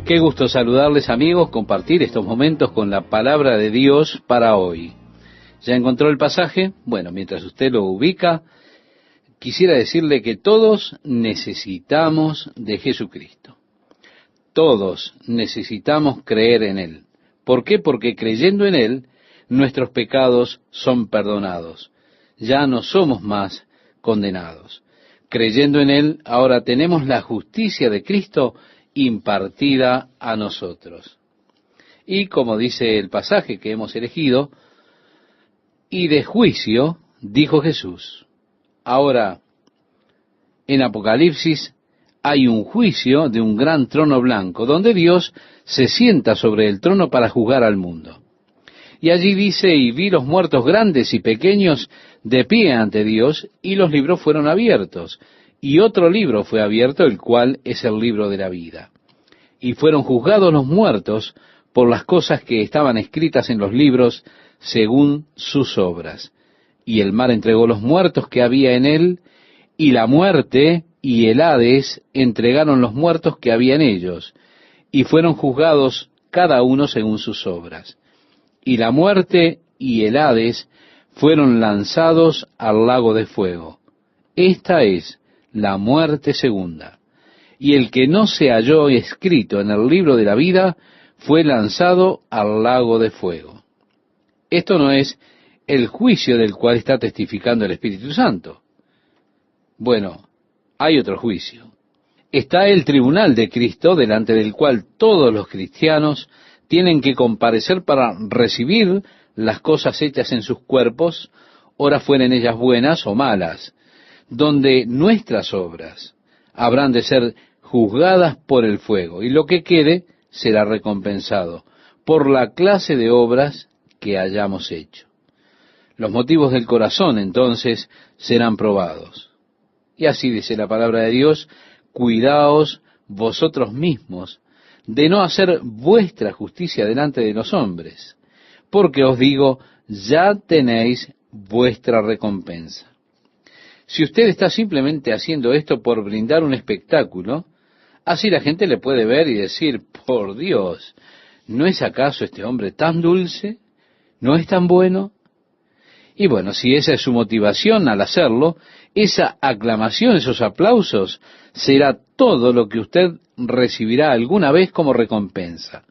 Qué gusto saludarles, amigos, compartir estos momentos con la palabra de Dios para hoy. ¿Ya encontró el pasaje? Bueno, mientras usted lo ubica, quisiera decirle que todos necesitamos de Jesucristo. Todos necesitamos creer en Él. ¿Por qué? Porque creyendo en Él, nuestros pecados son perdonados. Ya no somos más condenados. Creyendo en Él, ahora tenemos la justicia de Cristo impartida a nosotros. Y como dice el pasaje que hemos elegido, y de juicio, dijo Jesús. Ahora, en Apocalipsis hay un juicio de un gran trono blanco, donde Dios se sienta sobre el trono para juzgar al mundo. Y allí dice, y vi los muertos grandes y pequeños de pie ante Dios, y los libros fueron abiertos. Y otro libro fue abierto, el cual es el libro de la vida. Y fueron juzgados los muertos por las cosas que estaban escritas en los libros según sus obras. Y el mar entregó los muertos que había en él, y la muerte y el Hades entregaron los muertos que había en ellos, y fueron juzgados cada uno según sus obras. Y la muerte y el Hades fueron lanzados al lago de fuego. Esta es la muerte segunda. Y el que no se halló escrito en el libro de la vida fue lanzado al lago de fuego. Esto no es el juicio del cual está testificando el Espíritu Santo. Bueno, hay otro juicio. Está el tribunal de Cristo, delante del cual todos los cristianos tienen que comparecer para recibir las cosas hechas en sus cuerpos, ora fueren ellas buenas o malas, donde nuestras obras habrán de ser juzgadas por el fuego, y lo que quede será recompensado por la clase de obras que hayamos hecho. Los motivos del corazón, entonces, serán probados. Y así dice la palabra de Dios, cuidaos vosotros mismos de no hacer vuestra justicia delante de los hombres, porque os digo, ya tenéis vuestra recompensa. Si usted está simplemente haciendo esto por brindar un espectáculo, así la gente le puede ver y decir, por Dios, ¿no es acaso este hombre tan dulce? ¿No es tan bueno? Y bueno, si esa es su motivación al hacerlo, esa aclamación, esos aplausos, será todo lo que usted recibirá alguna vez como recompensa.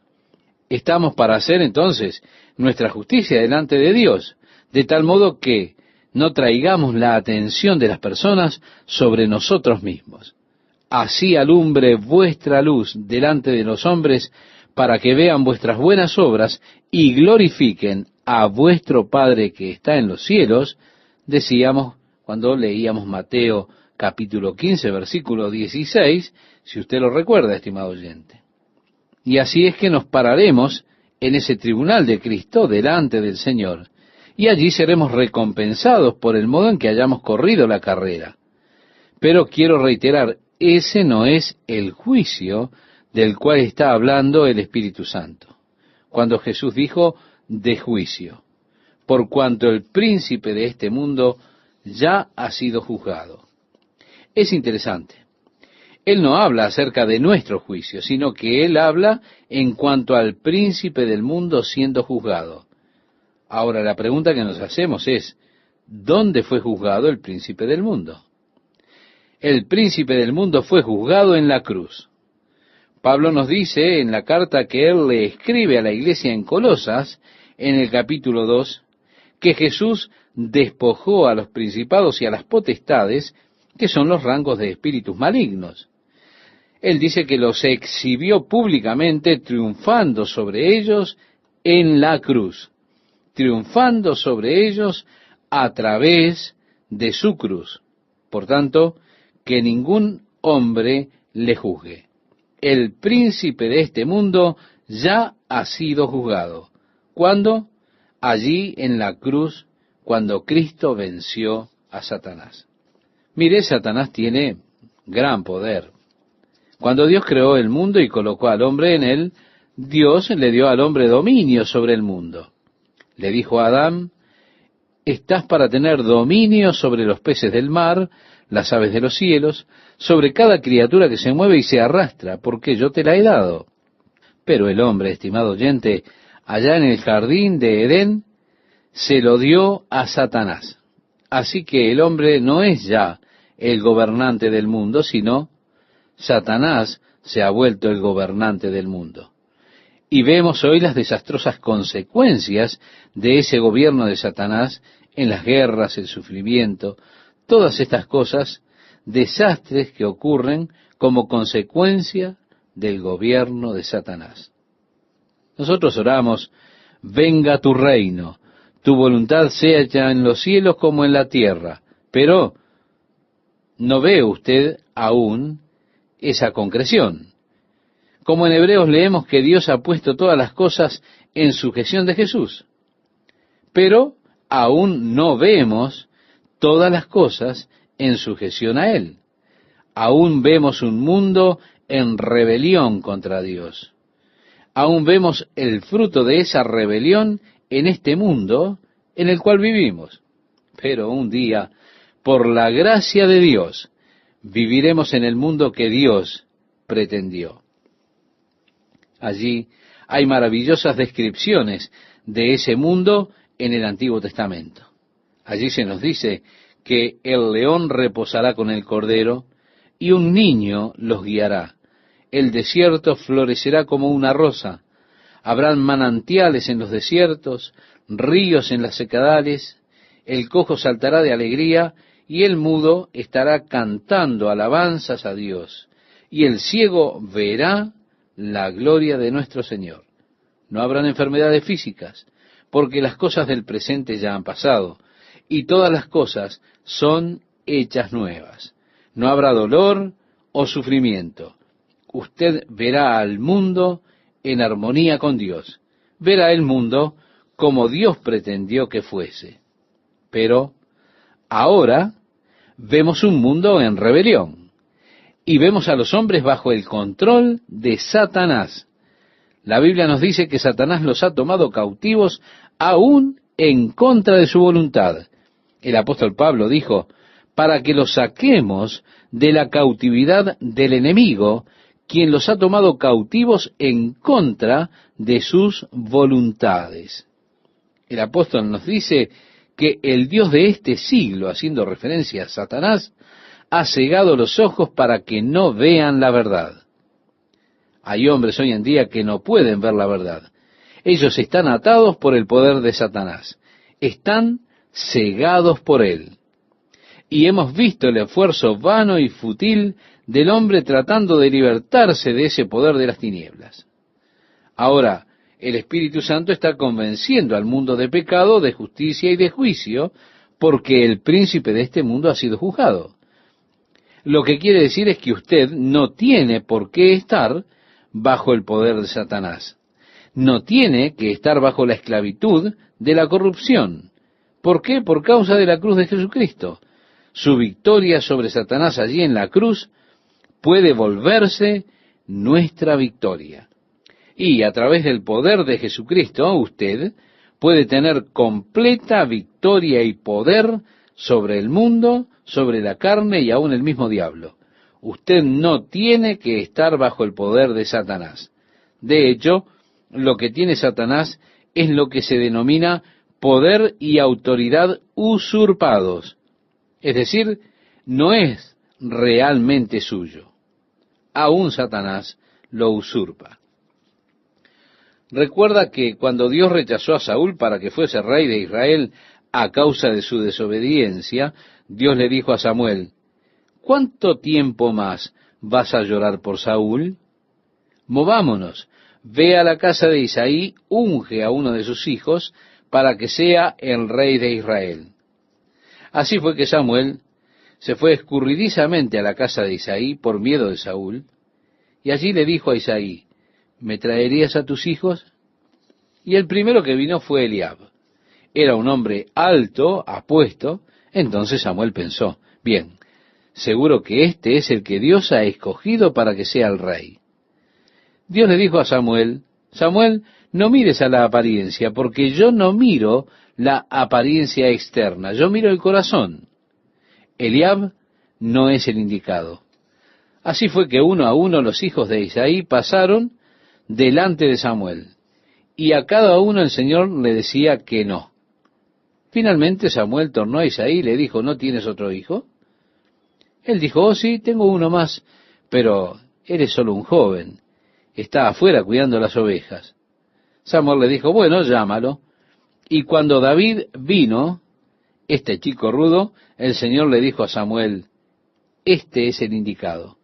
Estamos para hacer entonces nuestra justicia delante de Dios, de tal modo que no traigamos la atención de las personas sobre nosotros mismos. Así alumbre vuestra luz delante de los hombres, para que vean vuestras buenas obras y glorifiquen a vuestro Padre que está en los cielos, decíamos cuando leíamos Mateo capítulo 15, versículo 16, si usted lo recuerda, estimado oyente. Y así es que nos pararemos en ese tribunal de Cristo delante del Señor, y allí seremos recompensados por el modo en que hayamos corrido la carrera. Pero quiero reiterar, ese no es el juicio del cual está hablando el Espíritu Santo. Cuando Jesús dijo, de juicio, por cuanto el príncipe de este mundo ya ha sido juzgado. Es interesante. Él no habla acerca de nuestro juicio, sino que Él habla en cuanto al príncipe del mundo siendo juzgado. Ahora, la pregunta que nos hacemos es, ¿dónde fue juzgado el príncipe del mundo? El príncipe del mundo fue juzgado en la cruz. Pablo nos dice en la carta que él le escribe a la iglesia en Colosas, en el capítulo 2, que Jesús despojó a los principados y a las potestades, que son los rangos de espíritus malignos. Él dice que los exhibió públicamente, triunfando sobre ellos en la cruz, triunfando sobre ellos a través de su cruz. Por tanto, que ningún hombre le juzgue. El príncipe de este mundo ya ha sido juzgado. ¿Cuándo? Allí en la cruz, cuando Cristo venció a Satanás. Mire, Satanás tiene gran poder. Cuando Dios creó el mundo y colocó al hombre en él, Dios le dio al hombre dominio sobre el mundo. Le dijo a Adán, estás para tener dominio sobre los peces del mar, las aves de los cielos, sobre cada criatura que se mueve y se arrastra, porque yo te la he dado. Pero el hombre, estimado oyente, allá en el jardín de Edén, se lo dio a Satanás. Así que el hombre no es ya el gobernante del mundo, sino Satanás se ha vuelto el gobernante del mundo. Y vemos hoy las desastrosas consecuencias de ese gobierno de Satanás en las guerras, el sufrimiento, todas estas cosas, desastres que ocurren como consecuencia del gobierno de Satanás. Nosotros oramos, venga tu reino, tu voluntad sea hecha en los cielos como en la tierra, pero no ve usted aún esa concreción. Como en Hebreos leemos que Dios ha puesto todas las cosas en sujeción de Jesús, pero aún no vemos todas las cosas en sujeción a Él. Aún vemos un mundo en rebelión contra Dios. Aún vemos el fruto de esa rebelión en este mundo en el cual vivimos. Pero un día, por la gracia de Dios, viviremos en el mundo que Dios pretendió. Allí hay maravillosas descripciones de ese mundo en el Antiguo Testamento. Allí se nos dice que el león reposará con el cordero y un niño los guiará. El desierto florecerá como una rosa. Habrán manantiales en los desiertos, ríos en las secadales. El cojo saltará de alegría y el mudo estará cantando alabanzas a Dios. Y el ciego verá la gloria de nuestro Señor. No habrán enfermedades físicas, porque las cosas del presente ya han pasado, y todas las cosas son hechas nuevas. No habrá dolor o sufrimiento. Usted verá al mundo en armonía con Dios. Verá el mundo como Dios pretendió que fuese. Pero ahora vemos un mundo en rebelión. Y vemos a los hombres bajo el control de Satanás. La Biblia nos dice que Satanás los ha tomado cautivos aún en contra de su voluntad. El apóstol Pablo dijo, para que los saquemos de la cautividad del enemigo, quien los ha tomado cautivos en contra de sus voluntades. El apóstol nos dice que el Dios de este siglo, haciendo referencia a Satanás, ha cegado los ojos para que no vean la verdad. Hay hombres hoy en día que no pueden ver la verdad. Ellos están atados por el poder de Satanás. Están cegados por él. Y hemos visto el esfuerzo vano y fútil del hombre tratando de libertarse de ese poder de las tinieblas. Ahora, el Espíritu Santo está convenciendo al mundo de pecado, de justicia y de juicio, porque el príncipe de este mundo ha sido juzgado. Lo que quiere decir es que usted no tiene por qué estar bajo el poder de Satanás. No tiene que estar bajo la esclavitud de la corrupción. ¿Por qué? Por causa de la cruz de Jesucristo. Su victoria sobre Satanás allí en la cruz puede volverse nuestra victoria. Y a través del poder de Jesucristo, usted puede tener completa victoria y poder sobre el mundo, sobre la carne y aún el mismo diablo. Usted no tiene que estar bajo el poder de Satanás. De hecho, lo que tiene Satanás es lo que se denomina poder y autoridad usurpados. Es decir, no es realmente suyo. Aún Satanás lo usurpa. Recuerda que cuando Dios rechazó a Saúl para que fuese rey de Israel a causa de su desobediencia, Dios le dijo a Samuel, ¿cuánto tiempo más vas a llorar por Saúl? Movámonos, ve a la casa de Isaí, unge a uno de sus hijos para que sea el rey de Israel. Así fue que Samuel se fue escurridizamente a la casa de Isaí por miedo de Saúl, y allí le dijo a Isaí, ¿me traerías a tus hijos? Y el primero que vino fue Eliab. Era un hombre alto, apuesto. Entonces Samuel pensó, bien, seguro que este es el que Dios ha escogido para que sea el rey. Dios le dijo a Samuel, Samuel, no mires a la apariencia, porque yo no miro la apariencia externa, yo miro el corazón. Eliab no es el indicado. Así fue que uno a uno los hijos de Isaí pasaron delante de Samuel, y a cada uno el Señor le decía que no. Finalmente Samuel tornó a Isaí y le dijo, ¿no tienes otro hijo? Él dijo, oh sí, tengo uno más, pero eres solo un joven, está afuera cuidando las ovejas. Samuel le dijo, bueno, llámalo. Y cuando David vino, este chico rudo, el Señor le dijo a Samuel, este es el indicado.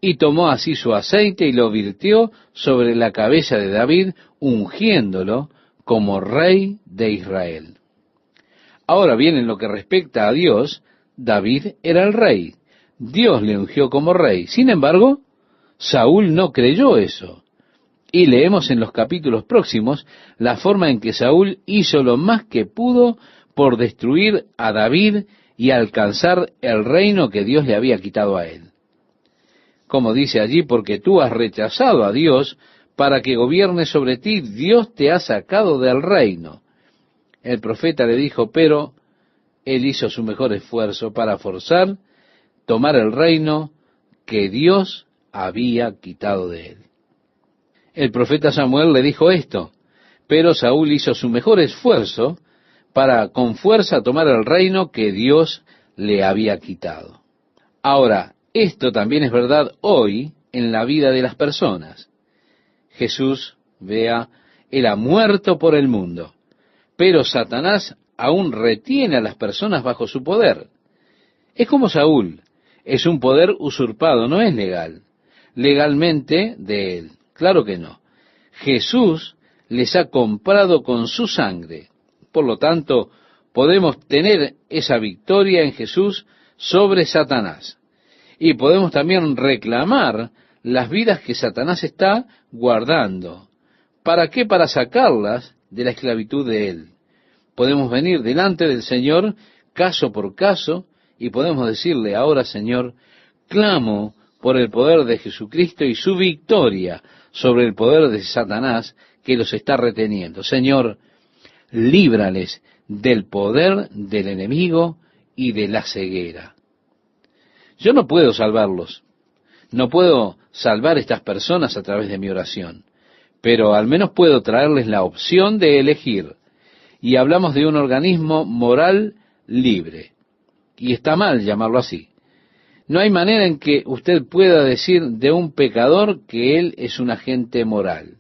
Y tomó así su aceite y lo virtió sobre la cabeza de David, ungiéndolo como rey de Israel. Ahora bien, en lo que respecta a Dios, David era el rey. Dios le ungió como rey. Sin embargo, Saúl no creyó eso. Y leemos en los capítulos próximos la forma en que Saúl hizo lo más que pudo por destruir a David y alcanzar el reino que Dios le había quitado a él. Como dice allí, porque tú has rechazado a Dios para que gobierne sobre ti, Dios te ha sacado del reino. El profeta le dijo, pero él hizo su mejor esfuerzo para forzar, tomar el reino que Dios había quitado de él. El profeta Samuel le dijo esto, pero Saúl hizo su mejor esfuerzo para con fuerza tomar el reino que Dios le había quitado. Ahora, esto también es verdad hoy en la vida de las personas. Jesús, vea, él ha muerto por el mundo, pero Satanás aún retiene a las personas bajo su poder. Es como Saúl, es un poder usurpado, no es legal. Legalmente de él, claro que no. Jesús les ha comprado con su sangre. Por lo tanto, podemos tener esa victoria en Jesús sobre Satanás. Y podemos también reclamar las vidas que Satanás está guardando. ¿Para qué? Para sacarlas de la esclavitud de él. Podemos venir delante del Señor caso por caso y podemos decirle, ahora Señor, clamo por el poder de Jesucristo y su victoria sobre el poder de Satanás que los está reteniendo. Señor, líbrales del poder del enemigo y de la ceguera. Yo no puedo salvarlos, no puedo salvar estas personas a través de mi oración, pero al menos puedo traerles la opción de elegir. Y hablamos de un organismo moral libre. Y está mal llamarlo así. No hay manera en que usted pueda decir de un pecador que él es un agente moral.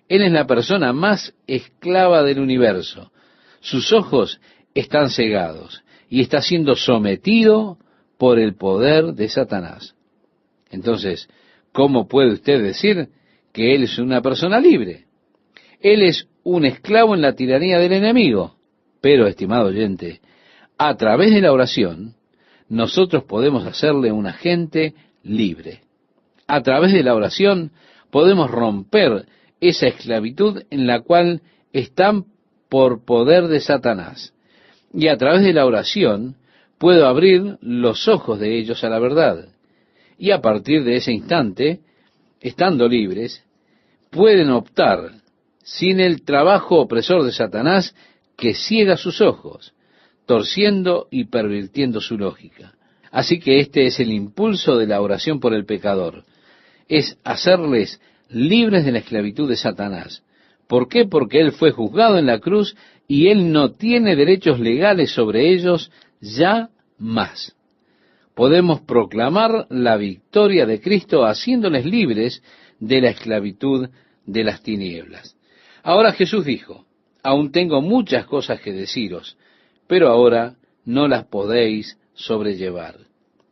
Él es la persona más esclava del universo. Sus ojos están cegados y está siendo sometido por el poder de Satanás. Entonces, ¿cómo puede usted decir que él es una persona libre? Él es un esclavo en la tiranía del enemigo. Pero, estimado oyente, a través de la oración, nosotros podemos hacerle un agente libre. A través de la oración podemos romper esa esclavitud en la cual están por poder de Satanás. Y a través de la oración puedo abrir los ojos de ellos a la verdad. Y a partir de ese instante, estando libres, pueden optar sin el trabajo opresor de Satanás que ciega sus ojos, torciendo y pervirtiendo su lógica. Así que este es el impulso de la oración por el pecador, es hacerles libres de la esclavitud de Satanás. ¿Por qué? Porque él fue juzgado en la cruz y él no tiene derechos legales sobre ellos ya más. Podemos proclamar la victoria de Cristo haciéndoles libres de la esclavitud de las tinieblas. Ahora Jesús dijo, aún tengo muchas cosas que deciros, pero ahora no las podéis sobrellevar.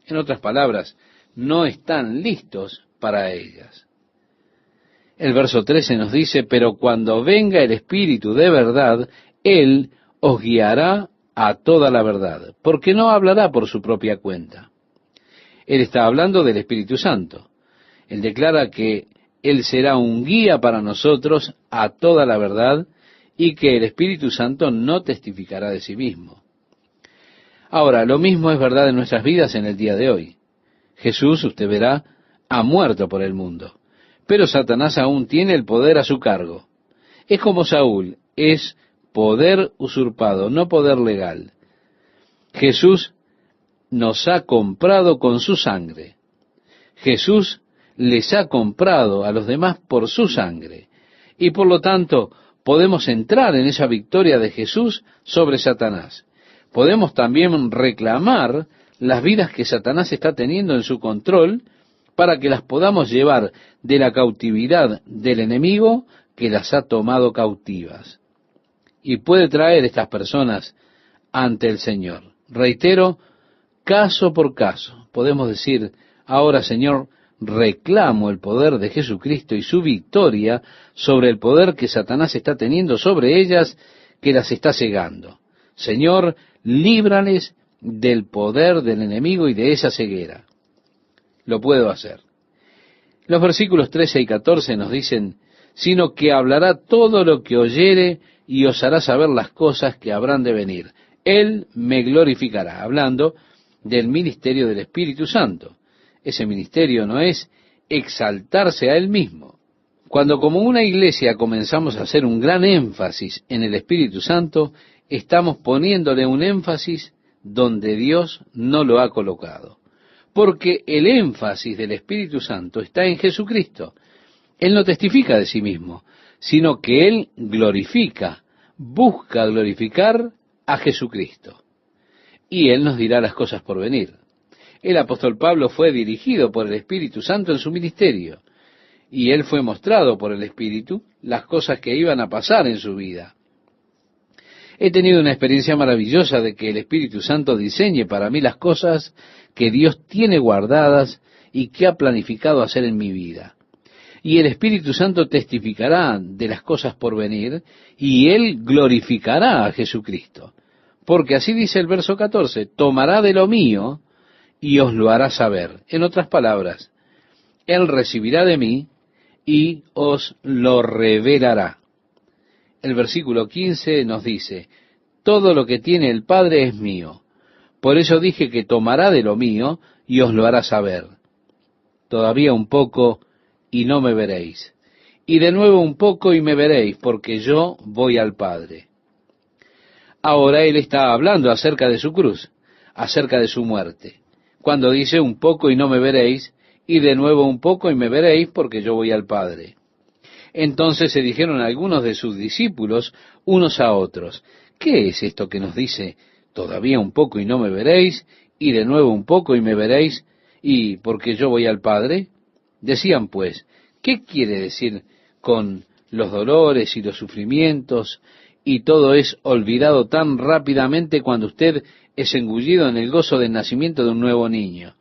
En otras palabras, no están listos para ellas. El verso 13 nos dice, pero cuando venga el Espíritu de verdad, Él os guiará a toda la verdad, porque no hablará por su propia cuenta. Él está hablando del Espíritu Santo. Él declara que Él será un guía para nosotros a toda la verdad y que el Espíritu Santo no testificará de sí mismo. Ahora, lo mismo es verdad en nuestras vidas en el día de hoy. Jesús, usted verá, ha muerto por el mundo, pero Satanás aún tiene el poder a su cargo. Es como Saúl, es poder usurpado, no poder legal. Jesús nos ha comprado con su sangre. Jesús les ha comprado a los demás por su sangre. Y por lo tanto, podemos entrar en esa victoria de Jesús sobre Satanás. Podemos también reclamar las vidas que Satanás está teniendo en su control para que las podamos llevar de la cautividad del enemigo que las ha tomado cautivas. Y puede traer estas personas ante el Señor. Reitero, caso por caso. Podemos decir, ahora Señor, reclamo el poder de Jesucristo y su victoria sobre el poder que Satanás está teniendo sobre ellas, que las está cegando. Señor, líbrales del poder del enemigo y de esa ceguera. Lo puedo hacer. Los versículos 13 y 14 nos dicen, sino que hablará todo lo que oyere y os hará saber las cosas que habrán de venir. Él me glorificará, hablando del ministerio del Espíritu Santo. Ese ministerio no es exaltarse a Él mismo. Cuando como una iglesia comenzamos a hacer un gran énfasis en el Espíritu Santo, estamos poniéndole un énfasis donde Dios no lo ha colocado. Porque el énfasis del Espíritu Santo está en Jesucristo. Él no testifica de sí mismo, sino que Él glorifica, busca glorificar a Jesucristo. Y Él nos dirá las cosas por venir. El apóstol Pablo fue dirigido por el Espíritu Santo en su ministerio, y él fue mostrado por el Espíritu las cosas que iban a pasar en su vida. He tenido una experiencia maravillosa de que el Espíritu Santo diseñe para mí las cosas que Dios tiene guardadas y que ha planificado hacer en mi vida. Y el Espíritu Santo testificará de las cosas por venir, y Él glorificará a Jesucristo. Porque así dice el verso 14, tomará de lo mío y os lo hará saber. En otras palabras, Él recibirá de mí y os lo revelará. El versículo 15 nos dice, todo lo que tiene el Padre es mío. Por eso dije que tomará de lo mío y os lo hará saber. Todavía un poco y no me veréis. Y de nuevo un poco y me veréis, porque yo voy al Padre. Ahora Él está hablando acerca de su cruz, acerca de su muerte. Cuando dice un poco y no me veréis, y de nuevo un poco y me veréis, porque yo voy al Padre. Entonces se dijeron algunos de sus discípulos unos a otros, ¿qué es esto que nos dice, todavía un poco y no me veréis, y de nuevo un poco y me veréis, y porque yo voy al Padre? Decían pues, ¿qué quiere decir con los dolores y los sufrimientos, y todo es olvidado tan rápidamente cuando usted es engullido en el gozo del nacimiento de un nuevo niño?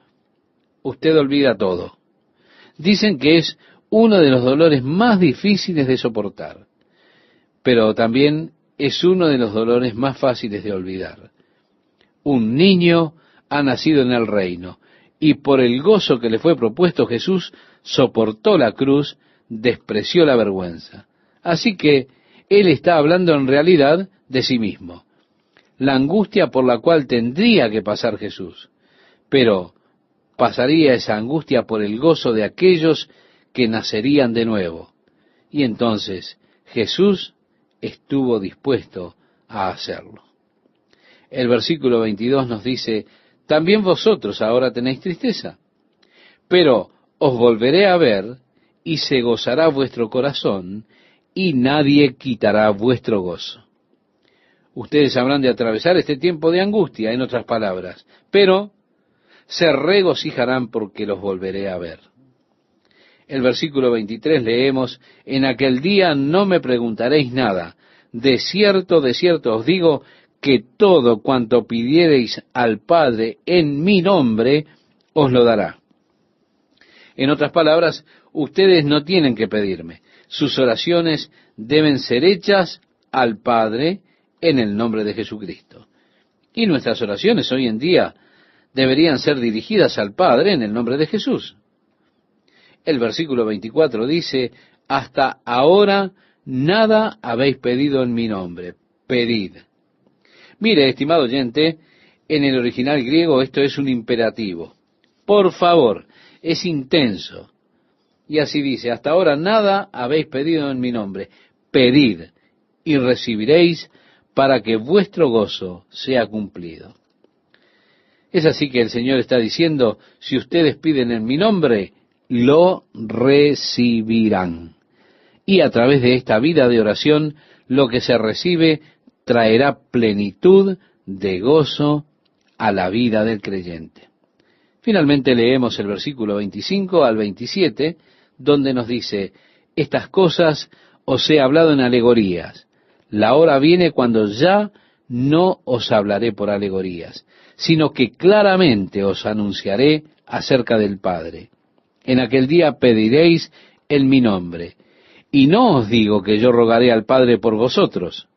Usted olvida todo. Dicen que es uno de los dolores más difíciles de soportar, pero también es uno de los dolores más fáciles de olvidar. Un niño ha nacido en el reino, y por el gozo que le fue propuesto Jesús soportó la cruz, despreció la vergüenza. Así que Él está hablando en realidad de sí mismo, la angustia por la cual tendría que pasar Jesús, pero pasaría esa angustia por el gozo de aquellos que nacerían de nuevo. Y entonces Jesús estuvo dispuesto a hacerlo. El versículo 22 nos dice, también vosotros ahora tenéis tristeza, pero os volveré a ver y se gozará vuestro corazón y nadie quitará vuestro gozo. Ustedes habrán de atravesar este tiempo de angustia, en otras palabras, pero se regocijarán porque los volveré a ver. El versículo 23 leemos, en aquel día no me preguntaréis nada, de cierto os digo, que todo cuanto pidiereis al Padre en mi nombre, os lo dará. En otras palabras, ustedes no tienen que pedirme. Sus oraciones deben ser hechas al Padre en el nombre de Jesucristo. Y nuestras oraciones hoy en día deberían ser dirigidas al Padre en el nombre de Jesús. El versículo 24 dice, hasta ahora nada habéis pedido en mi nombre, pedid. Mire, estimado oyente, en el original griego esto es un imperativo. Por favor, es intenso. Y así dice, hasta ahora nada habéis pedido en mi nombre, pedid y recibiréis para que vuestro gozo sea cumplido. Es así que el Señor está diciendo, si ustedes piden en mi nombre, lo recibirán. Y a través de esta vida de oración, lo que se recibe traerá plenitud de gozo a la vida del creyente. Finalmente leemos el versículo 25 al 27, donde nos dice: estas cosas os he hablado en alegorías. La hora viene cuando ya no os hablaré por alegorías, sino que claramente os anunciaré acerca del Padre. En aquel día pediréis en mi nombre. Y no os digo que yo rogaré al Padre por vosotros,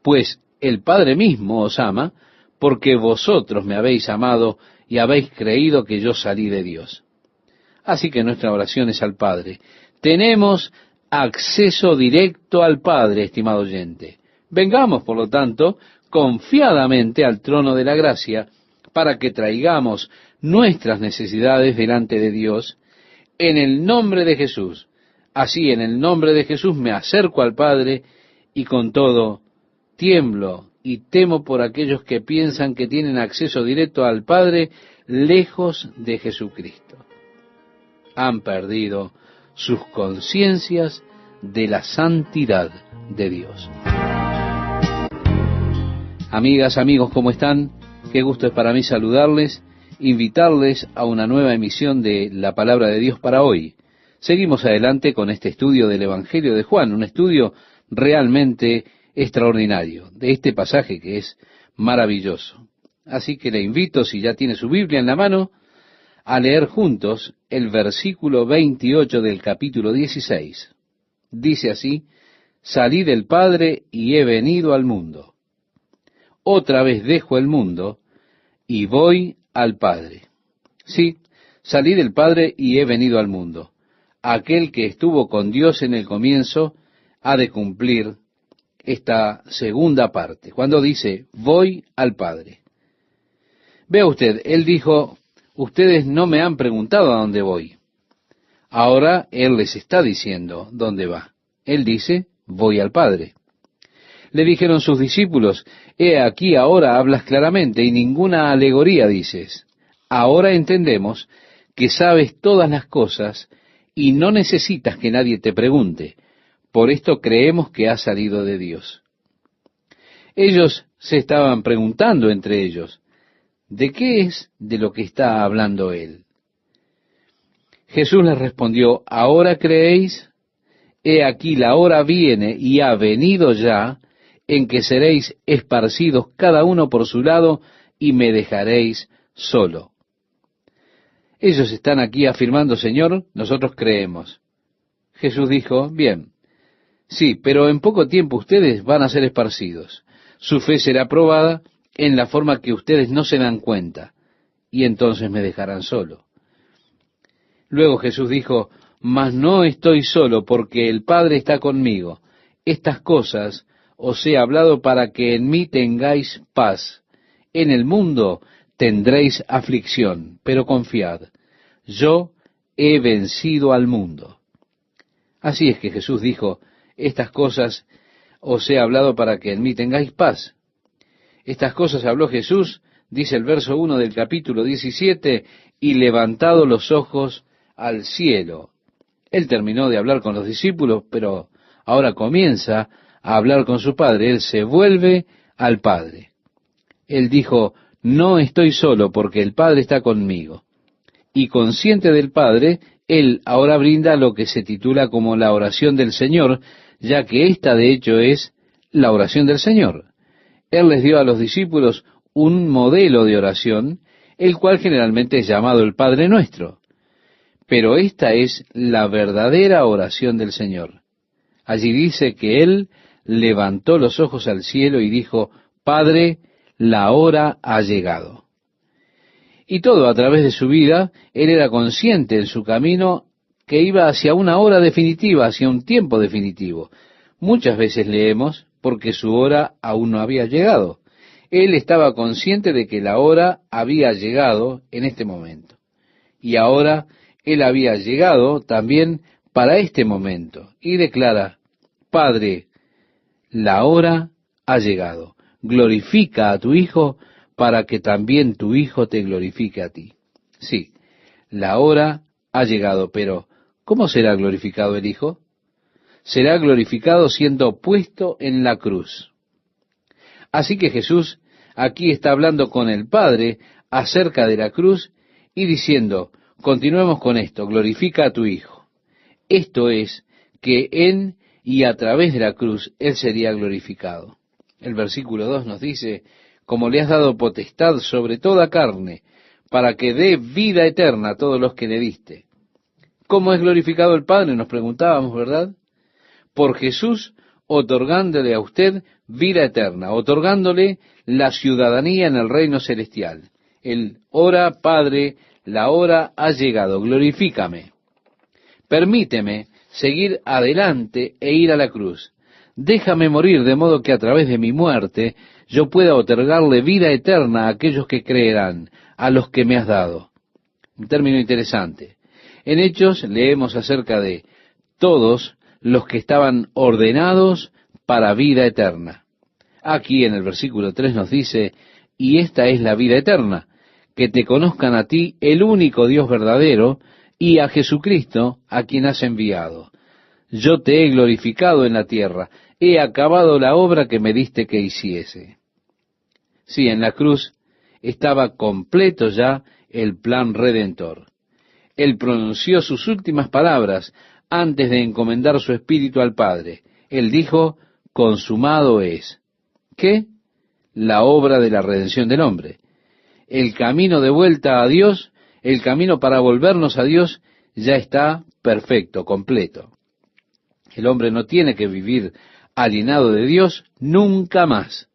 pues el Padre mismo os ama, porque vosotros me habéis amado y habéis creído que yo salí de Dios. Así que nuestra oración es al Padre. Tenemos acceso directo al Padre, estimado oyente. Vengamos, por lo tanto, confiadamente al trono de la gracia, para que traigamos nuestras necesidades delante de Dios, en el nombre de Jesús. Así, en el nombre de Jesús me acerco al Padre, y con todo tiemblo y temo por aquellos que piensan que tienen acceso directo al Padre lejos de Jesucristo. Han perdido sus conciencias de la santidad de Dios. Amigas, amigos, ¿cómo están? Qué gusto es para mí saludarles, invitarles a una nueva emisión de la Palabra de Dios para hoy. Seguimos adelante con este estudio del Evangelio de Juan, un estudio realmente extraordinario, de este pasaje que es maravilloso. Así que le invito, si ya tiene su Biblia en la mano, a leer juntos el versículo 28 del capítulo 16. Dice así: salí del Padre y he venido al mundo. Otra vez dejo el mundo y voy al Padre. Sí, salí del Padre y he venido al mundo. Aquel que estuvo con Dios en el comienzo ha de cumplir esta segunda parte, cuando dice, voy al Padre. Vea usted, él dijo, ustedes no me han preguntado a dónde voy. Ahora él les está diciendo dónde va. Él dice, voy al Padre. Le dijeron sus discípulos, he aquí ahora hablas claramente y ninguna alegoría dices. Ahora entendemos que sabes todas las cosas y no necesitas que nadie te pregunte. Por esto creemos que has salido de Dios. Ellos se estaban preguntando entre ellos, ¿de qué es de lo que está hablando él? Jesús les respondió, ¿ahora creéis? He aquí la hora viene y ha venido ya, en que seréis esparcidos cada uno por su lado y me dejaréis solo. Ellos están aquí afirmando, Señor, nosotros creemos. Jesús dijo, bien, sí, pero en poco tiempo ustedes van a ser esparcidos. Su fe será probada en la forma que ustedes no se dan cuenta, y entonces me dejarán solo. Luego Jesús dijo, mas no estoy solo, porque el Padre está conmigo. Estas cosas os he hablado para que en mí tengáis paz. En el mundo tendréis aflicción, pero confiad, yo he vencido al mundo. Así es que Jesús dijo, estas cosas os he hablado para que en mí tengáis paz. Estas cosas habló Jesús, dice el verso 1 del capítulo 17, y levantado los ojos al cielo. Él terminó de hablar con los discípulos, pero ahora comienza a hablar con su Padre. Él se vuelve al Padre. Él dijo, no estoy solo porque el Padre está conmigo. Y consciente del Padre, él ahora brinda lo que se titula como la oración del Señor, ya que esta de hecho es la oración del Señor. Él les dio a los discípulos un modelo de oración, el cual generalmente es llamado el Padre Nuestro. Pero esta es la verdadera oración del Señor. Allí dice que Él levantó los ojos al cielo y dijo, Padre, la hora ha llegado. Y todo a través de su vida, Él era consciente en su camino que iba hacia una hora definitiva, hacia un tiempo definitivo. Muchas veces leemos, porque su hora aún no había llegado. Él estaba consciente de que la hora había llegado en este momento. Y ahora Él había llegado también para este momento. Y declara, Padre, la hora ha llegado. Glorifica a tu Hijo para que también tu Hijo te glorifique a ti. Sí, la hora ha llegado. Pero, ¿cómo será glorificado el Hijo? Será glorificado siendo puesto en la cruz. Así que Jesús aquí está hablando con el Padre acerca de la cruz y diciendo, continuemos con esto, glorifica a tu Hijo. Esto es, que en y a través de la cruz Él sería glorificado. El versículo 2 nos dice, como le has dado potestad sobre toda carne, para que dé vida eterna a todos los que le diste. ¿Cómo es glorificado el Padre? Nos preguntábamos, ¿verdad? Por Jesús otorgándole a usted vida eterna, otorgándole la ciudadanía en el reino celestial. El ora, Padre, la hora ha llegado, glorifícame. Permíteme seguir adelante e ir a la cruz. Déjame morir de modo que a través de mi muerte yo pueda otorgarle vida eterna a aquellos que creerán, a los que me has dado. Un término interesante. En Hechos leemos acerca de todos los que estaban ordenados para vida eterna. Aquí en el versículo 3 nos dice, y esta es la vida eterna, que te conozcan a ti, el único Dios verdadero, y a Jesucristo, a quien has enviado. Yo te he glorificado en la tierra, he acabado la obra que me diste que hiciese. Sí, en la cruz estaba completo ya el plan redentor. Él pronunció sus últimas palabras antes de encomendar su espíritu al Padre. Él dijo, consumado es. ¿Qué? La obra de la redención del hombre. El camino de vuelta a Dios, el camino para volvernos a Dios, ya está perfecto, completo. El hombre no tiene que vivir alienado de Dios nunca más.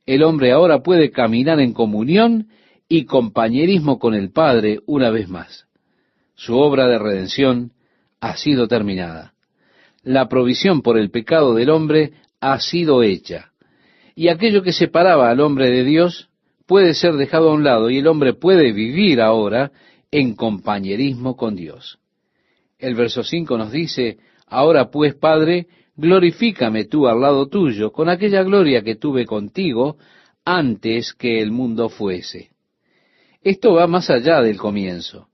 El hombre ahora puede caminar en comunión y compañerismo con el Padre una vez más. Su obra de redención ha sido terminada. La provisión por el pecado del hombre ha sido hecha. Y aquello que separaba al hombre de Dios puede ser dejado a un lado y el hombre puede vivir ahora en compañerismo con Dios. El verso 5 nos dice, ahora pues, Padre, glorifícame tú al lado tuyo con aquella gloria que tuve contigo antes que el mundo fuese. Esto va más allá del comienzo.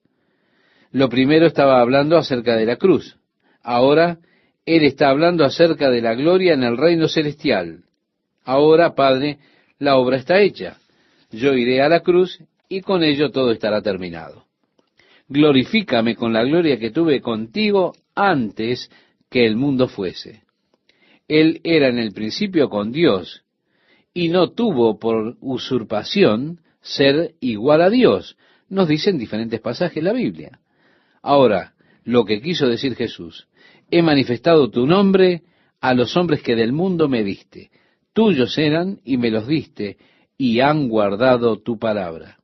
Lo primero estaba hablando acerca de la cruz. Ahora Él está hablando acerca de la gloria en el reino celestial. Ahora, Padre, la obra está hecha. Yo iré a la cruz y con ello todo estará terminado. Glorifícame con la gloria que tuve contigo antes que el mundo fuese. Él era en el principio con Dios y no tuvo por usurpación ser igual a Dios. Nos dice en diferentes pasajes la Biblia. Ahora, lo que quiso decir Jesús, he manifestado tu nombre a los hombres que del mundo me diste. Tuyos eran y me los diste y han guardado tu palabra.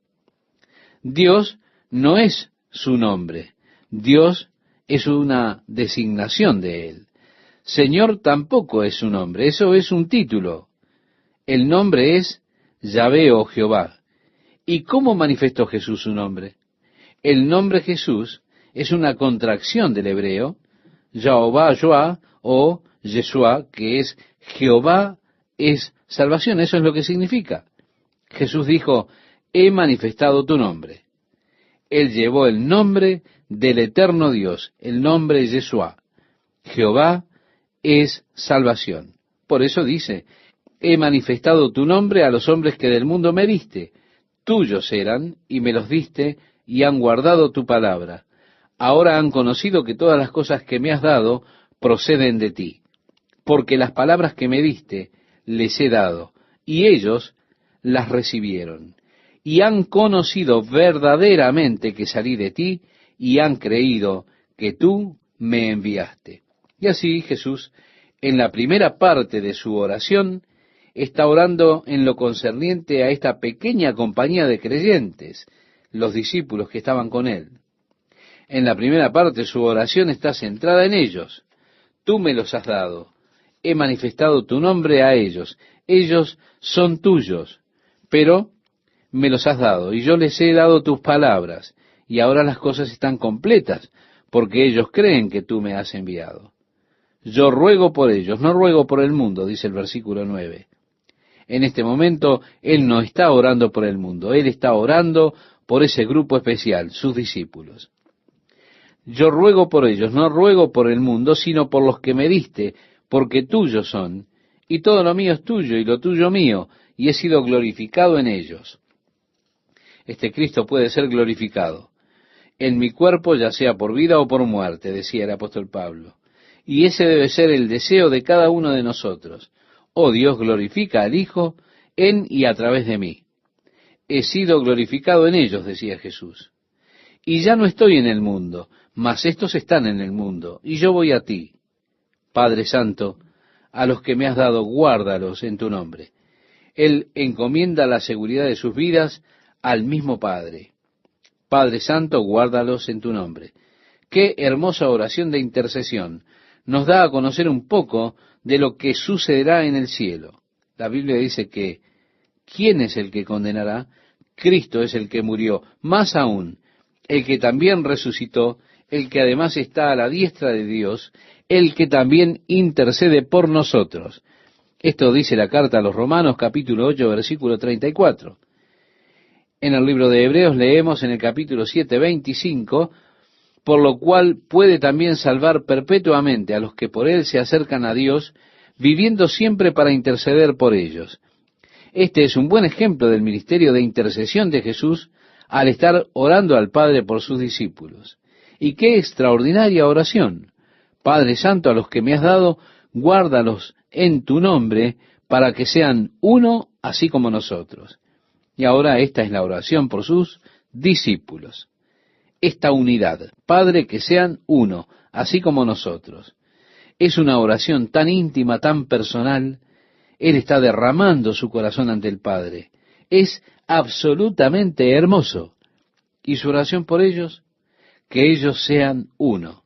Dios no es su nombre. Dios es una designación de Él. Señor tampoco es su nombre. Eso es un título. El nombre es Yahvé o Jehová. ¿Y cómo manifestó Jesús su nombre? El nombre Jesús es una contracción del hebreo, Jehová, Joá, o Yeshua, que es Jehová es salvación. Eso es lo que significa. Jesús dijo, he manifestado tu nombre. Él llevó el nombre del eterno Dios, el nombre Yeshua. Jehová es salvación. Por eso dice, he manifestado tu nombre a los hombres que del mundo me diste. Tuyos eran y me los diste y han guardado tu palabra. Ahora han conocido que todas las cosas que me has dado proceden de ti. Porque las palabras que me diste les he dado, y ellos las recibieron. Y han conocido verdaderamente que salí de ti, y han creído que tú me enviaste. Y así Jesús, en la primera parte de su oración, está orando en lo concerniente a esta pequeña compañía de creyentes, los discípulos que estaban con él. En la primera parte su oración está centrada en ellos. Tú me los has dado. He manifestado tu nombre a ellos. Ellos son tuyos, pero me los has dado y yo les he dado tus palabras. Y ahora las cosas están completas porque ellos creen que tú me has enviado. Yo ruego por ellos, no ruego por el mundo, dice el versículo 9. En este momento Él no está orando por el mundo, Él está orando por ese grupo especial, sus discípulos. Yo ruego por ellos, no ruego por el mundo, sino por los que me diste, porque tuyos son, y todo lo mío es tuyo, y lo tuyo mío, y he sido glorificado en ellos. Este Cristo puede ser glorificado en mi cuerpo, ya sea por vida o por muerte, decía el apóstol Pablo. Y ese debe ser el deseo de cada uno de nosotros. Oh Dios, glorifica al Hijo en y a través de mí. He sido glorificado en ellos, decía Jesús. Y ya no estoy en el mundo, mas estos están en el mundo, y yo voy a ti. Padre Santo, a los que me has dado, guárdalos en tu nombre. Él encomienda la seguridad de sus vidas al mismo Padre. Padre Santo, guárdalos en tu nombre. Qué hermosa oración de intercesión. Nos da a conocer un poco de lo que sucederá en el cielo. La Biblia dice que, ¿quién es el que condenará? Cristo es el que murió. Más aún, el que también resucitó, el que además está a la diestra de Dios, el que también intercede por nosotros. Esto dice la carta a los Romanos, capítulo 8, versículo 34. En el libro de Hebreos leemos en el capítulo 7, 25, por lo cual puede también salvar perpetuamente a los que por él se acercan a Dios, viviendo siempre para interceder por ellos. Este es un buen ejemplo del ministerio de intercesión de Jesús al estar orando al Padre por sus discípulos. Y qué extraordinaria oración. Padre Santo, a los que me has dado, guárdalos en tu nombre, para que sean uno, así como nosotros. Y ahora esta es la oración por sus discípulos. Esta unidad, Padre, que sean uno, así como nosotros. Es una oración tan íntima, tan personal. Él está derramando su corazón ante el Padre. Es absolutamente hermoso. ¿Y su oración por ellos? Que ellos sean uno.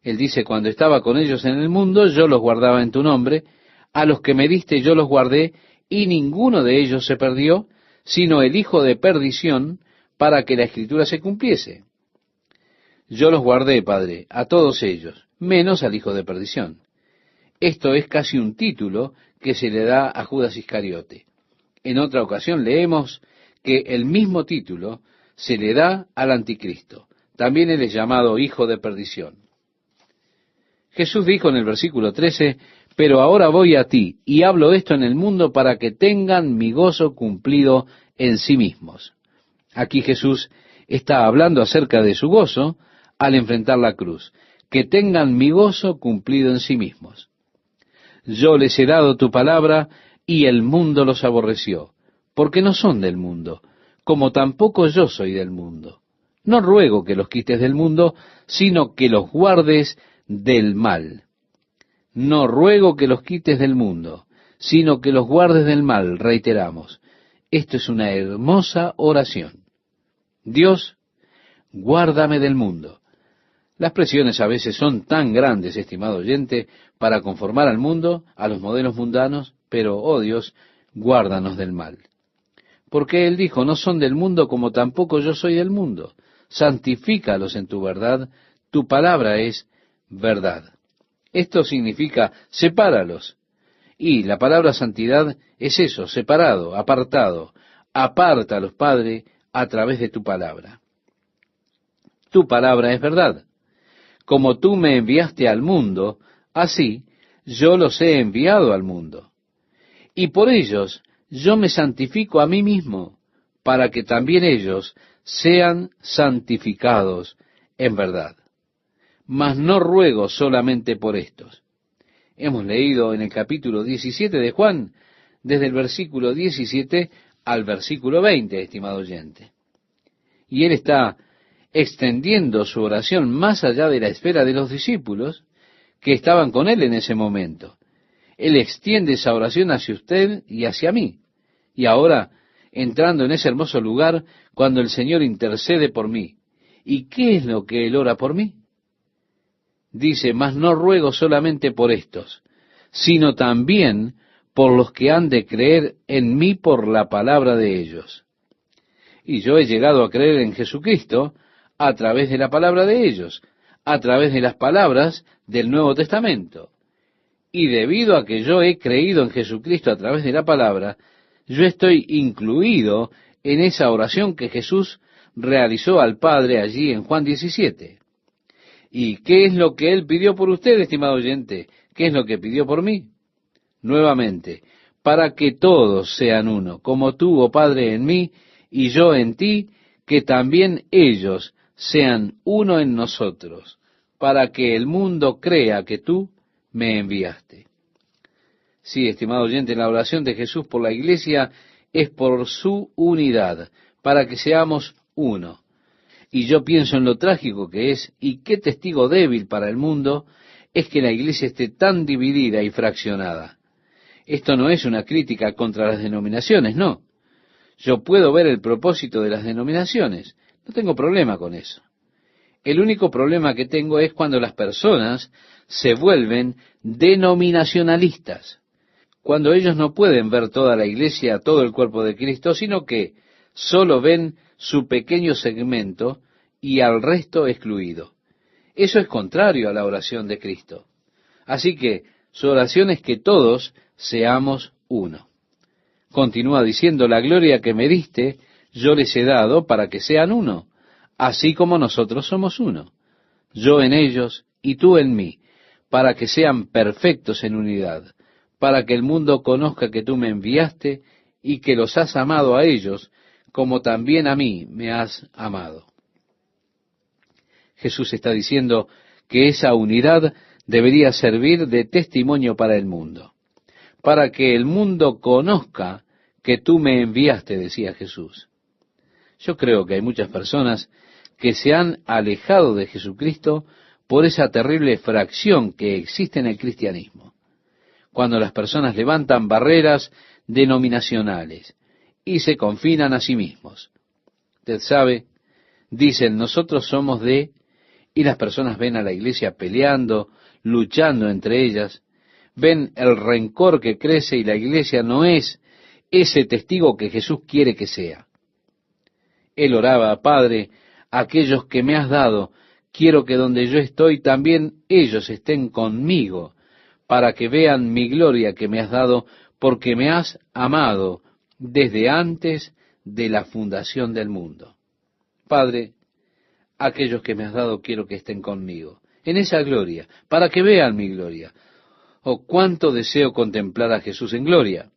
Él dice, cuando estaba con ellos en el mundo, yo los guardaba en tu nombre, a los que me diste yo los guardé, y ninguno de ellos se perdió, sino el hijo de perdición, para que la Escritura se cumpliese. Yo los guardé, Padre, a todos ellos, menos al hijo de perdición. Esto es casi un título que se le da a Judas Iscariote. En otra ocasión leemos que el mismo título se le da al anticristo. También él es llamado hijo de perdición. Jesús dijo en el versículo 13, pero ahora voy a ti, y hablo esto en el mundo para que tengan mi gozo cumplido en sí mismos. Aquí Jesús está hablando acerca de su gozo al enfrentar la cruz. Que tengan mi gozo cumplido en sí mismos. Yo les he dado tu palabra, y el mundo los aborreció, porque no son del mundo, como tampoco yo soy del mundo. No ruego que los quites del mundo, sino que los guardes del mal. No ruego que los quites del mundo, sino que los guardes del mal, reiteramos. Esto es una hermosa oración. Dios, guárdame del mundo. Las presiones a veces son tan grandes, estimado oyente, para conformar al mundo, a los modelos mundanos, pero, oh Dios, guárdanos del mal. Porque Él dijo, no son del mundo como tampoco yo soy del mundo. Santifícalos en tu verdad, tu palabra es verdad. Esto significa, sepáralos. Y la palabra santidad es eso, separado, apartado. Apártalos, Padre, a través de tu palabra. Tu palabra es verdad. Como tú me enviaste al mundo, así yo los he enviado al mundo. Y por ellos yo me santifico a mí mismo, para que también ellos sean santificados en verdad. Mas no ruego solamente por estos. Hemos leído en el capítulo 17 de Juan, desde el versículo 17 al versículo 20, estimado oyente. Y él está extendiendo su oración más allá de la esfera de los discípulos que estaban con él en ese momento. Él extiende esa oración hacia usted y hacia mí. Y ahora, entrando en ese hermoso lugar, cuando el Señor intercede por mí. ¿Y qué es lo que Él ora por mí? Dice, mas no ruego solamente por estos, sino también por los que han de creer en mí por la palabra de ellos. Y yo he llegado a creer en Jesucristo a través de la palabra de ellos, a través de las palabras del Nuevo Testamento. Y debido a que yo he creído en Jesucristo a través de la palabra, yo estoy incluido en esa oración que Jesús realizó al Padre allí en Juan 17. ¿Y qué es lo que Él pidió por usted, estimado oyente? ¿Qué es lo que pidió por mí? Nuevamente, para que todos sean uno, como tú, oh Padre, en mí y yo en ti, que también ellos sean uno en nosotros, para que el mundo crea que tú me enviaste. Sí, estimado oyente, la oración de Jesús por la iglesia es por su unidad, para que seamos uno. Y yo pienso en lo trágico que es y qué testigo débil para el mundo es que la iglesia esté tan dividida y fraccionada. Esto no es una crítica contra las denominaciones, no. Yo puedo ver el propósito de las denominaciones, no tengo problema con eso. El único problema que tengo es cuando las personas se vuelven denominacionalistas, cuando ellos no pueden ver toda la iglesia, todo el cuerpo de Cristo, sino que solo ven su pequeño segmento y al resto excluido. Eso es contrario a la oración de Cristo. Así que su oración es que todos seamos uno. Continúa diciendo, la gloria que me diste, yo les he dado para que sean uno, así como nosotros somos uno. Yo en ellos y tú en mí, para que sean perfectos en unidad, para que el mundo conozca que tú me enviaste y que los has amado a ellos, como también a mí me has amado. Jesús está diciendo que esa unidad debería servir de testimonio para el mundo, para que el mundo conozca que tú me enviaste, decía Jesús. Yo creo que hay muchas personas que se han alejado de Jesucristo por esa terrible fracción que existe en el cristianismo, cuando las personas levantan barreras denominacionales y se confinan a sí mismos. Usted sabe, dicen, nosotros somos de... Y las personas ven a la iglesia peleando, luchando entre ellas, ven el rencor que crece y la iglesia no es ese testigo que Jesús quiere que sea. Él oraba, Padre, aquellos que me has dado, quiero que donde yo estoy también ellos estén conmigo, para que vean mi gloria que me has dado, porque me has amado desde antes de la fundación del mundo. Padre, aquellos que me has dado quiero que estén conmigo, en esa gloria, para que vean mi gloria. Oh, cuánto deseo contemplar a Jesús en gloria.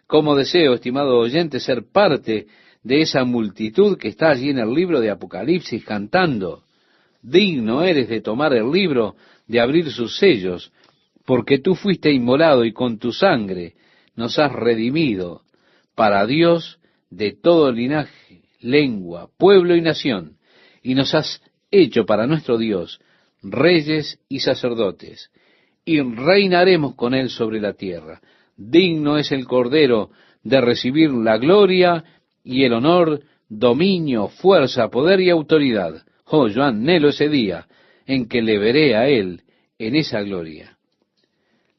Cómo deseo, estimado oyente, ser parte de esa multitud que está allí en el libro de Apocalipsis cantando. Digno eres de tomar el libro, de abrir sus sellos, porque tú fuiste inmolado y con tu sangre nos has redimido para Dios de todo linaje, lengua, pueblo y nación, y nos has hecho para nuestro Dios reyes y sacerdotes, y reinaremos con él sobre la tierra. Digno es el Cordero de recibir la gloria y el honor, dominio, fuerza, poder y autoridad. Oh, yo anhelo ese día en que le veré a él en esa gloria.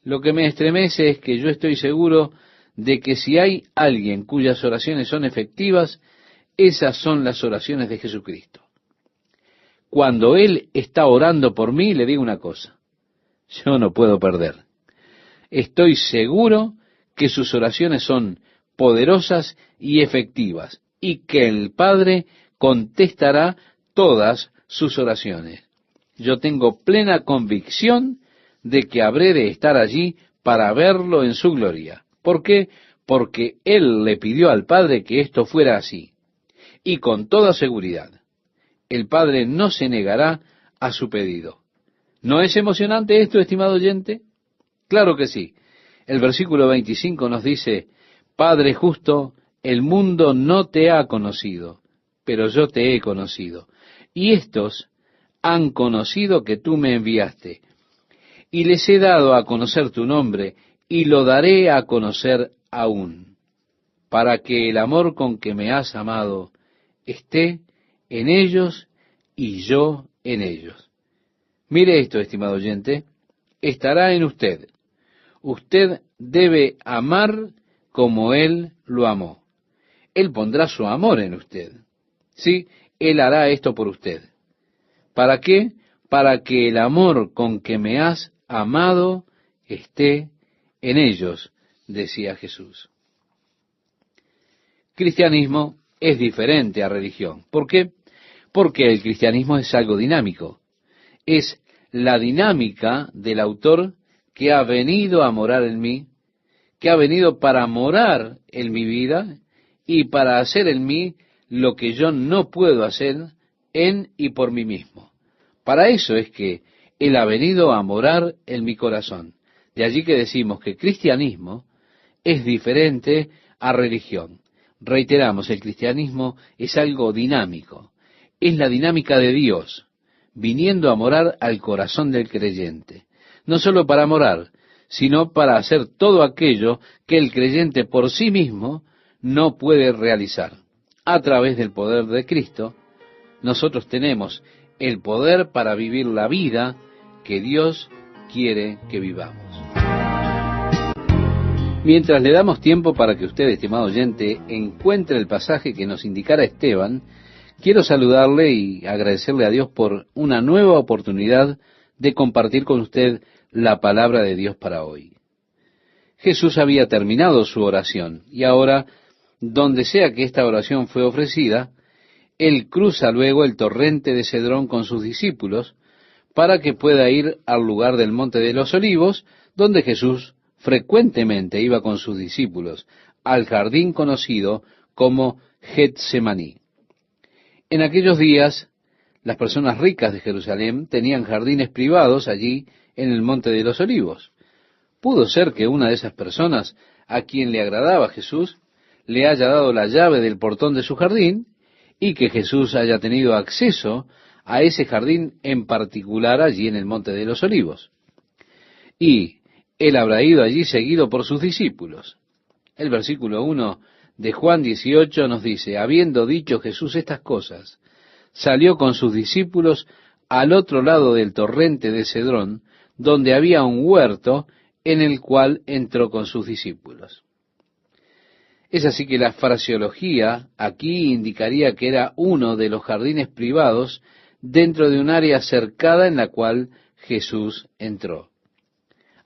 Lo que me estremece es que yo estoy seguro de que si hay alguien cuyas oraciones son efectivas, esas son las oraciones de Jesucristo. Cuando Él está orando por mí, le digo una cosa, yo no puedo perder. Estoy seguro que sus oraciones son poderosas y efectivas, y que el Padre contestará todas sus oraciones. Yo tengo plena convicción de que habré de estar allí para verlo en su gloria. ¿Por qué? Porque Él le pidió al Padre que esto fuera así. Y con toda seguridad, el Padre no se negará a su pedido. ¿No es emocionante esto, estimado oyente? Claro que sí. El versículo 25 nos dice, Padre justo, el mundo no te ha conocido, pero yo te he conocido. Y estos han conocido que tú me enviaste. Y les he dado a conocer tu nombre, y lo daré a conocer aún, para que el amor con que me has amado esté en ellos y yo en ellos. Mire esto, estimado oyente, estará en usted. Usted debe amar como Él lo amó. Él pondrá su amor en usted. Sí, Él hará esto por usted. ¿Para qué? Para que el amor con que me has amado esté en ellos, decía Jesús. Cristianismo es diferente a religión. ¿Por qué? Porque el cristianismo es algo dinámico. Es la dinámica del autor que ha venido a morar en mí, que ha venido para morar en mi vida y para hacer en mí lo que yo no puedo hacer en y por mí mismo. Para eso es que Él ha venido a morar en mi corazón. De allí que decimos que cristianismo es diferente a religión. Reiteramos, el cristianismo es algo dinámico. Es la dinámica de Dios, viniendo a morar al corazón del creyente. No solo para morar, sino para hacer todo aquello que el creyente por sí mismo no puede realizar. A través del poder de Cristo, nosotros tenemos el poder para vivir la vida que Dios quiere que vivamos. Mientras le damos tiempo para que usted, estimado oyente, encuentre el pasaje que nos indicara Esteban, quiero saludarle y agradecerle a Dios por una nueva oportunidad de compartir con usted la palabra de Dios para hoy. Jesús había terminado su oración y ahora, donde sea que esta oración fue ofrecida, Él cruza luego el torrente de Cedrón con sus discípulos para que pueda ir al lugar del Monte de los Olivos, donde Jesús frecuentemente iba con sus discípulos, al jardín conocido como Getsemaní. En aquellos días, las personas ricas de Jerusalén tenían jardines privados allí en el Monte de los Olivos. Pudo ser que una de esas personas a quien le agradaba Jesús le haya dado la llave del portón de su jardín y que Jesús haya tenido acceso a ese jardín en particular allí en el Monte de los Olivos. Y Él habrá ido allí seguido por sus discípulos. El versículo 1 de Juan 18 nos dice, habiendo dicho Jesús estas cosas, salió con sus discípulos al otro lado del torrente de Cedrón, donde había un huerto en el cual entró con sus discípulos. Es así que la fraseología aquí indicaría que era uno de los jardines privados dentro de un área cercada en la cual Jesús entró.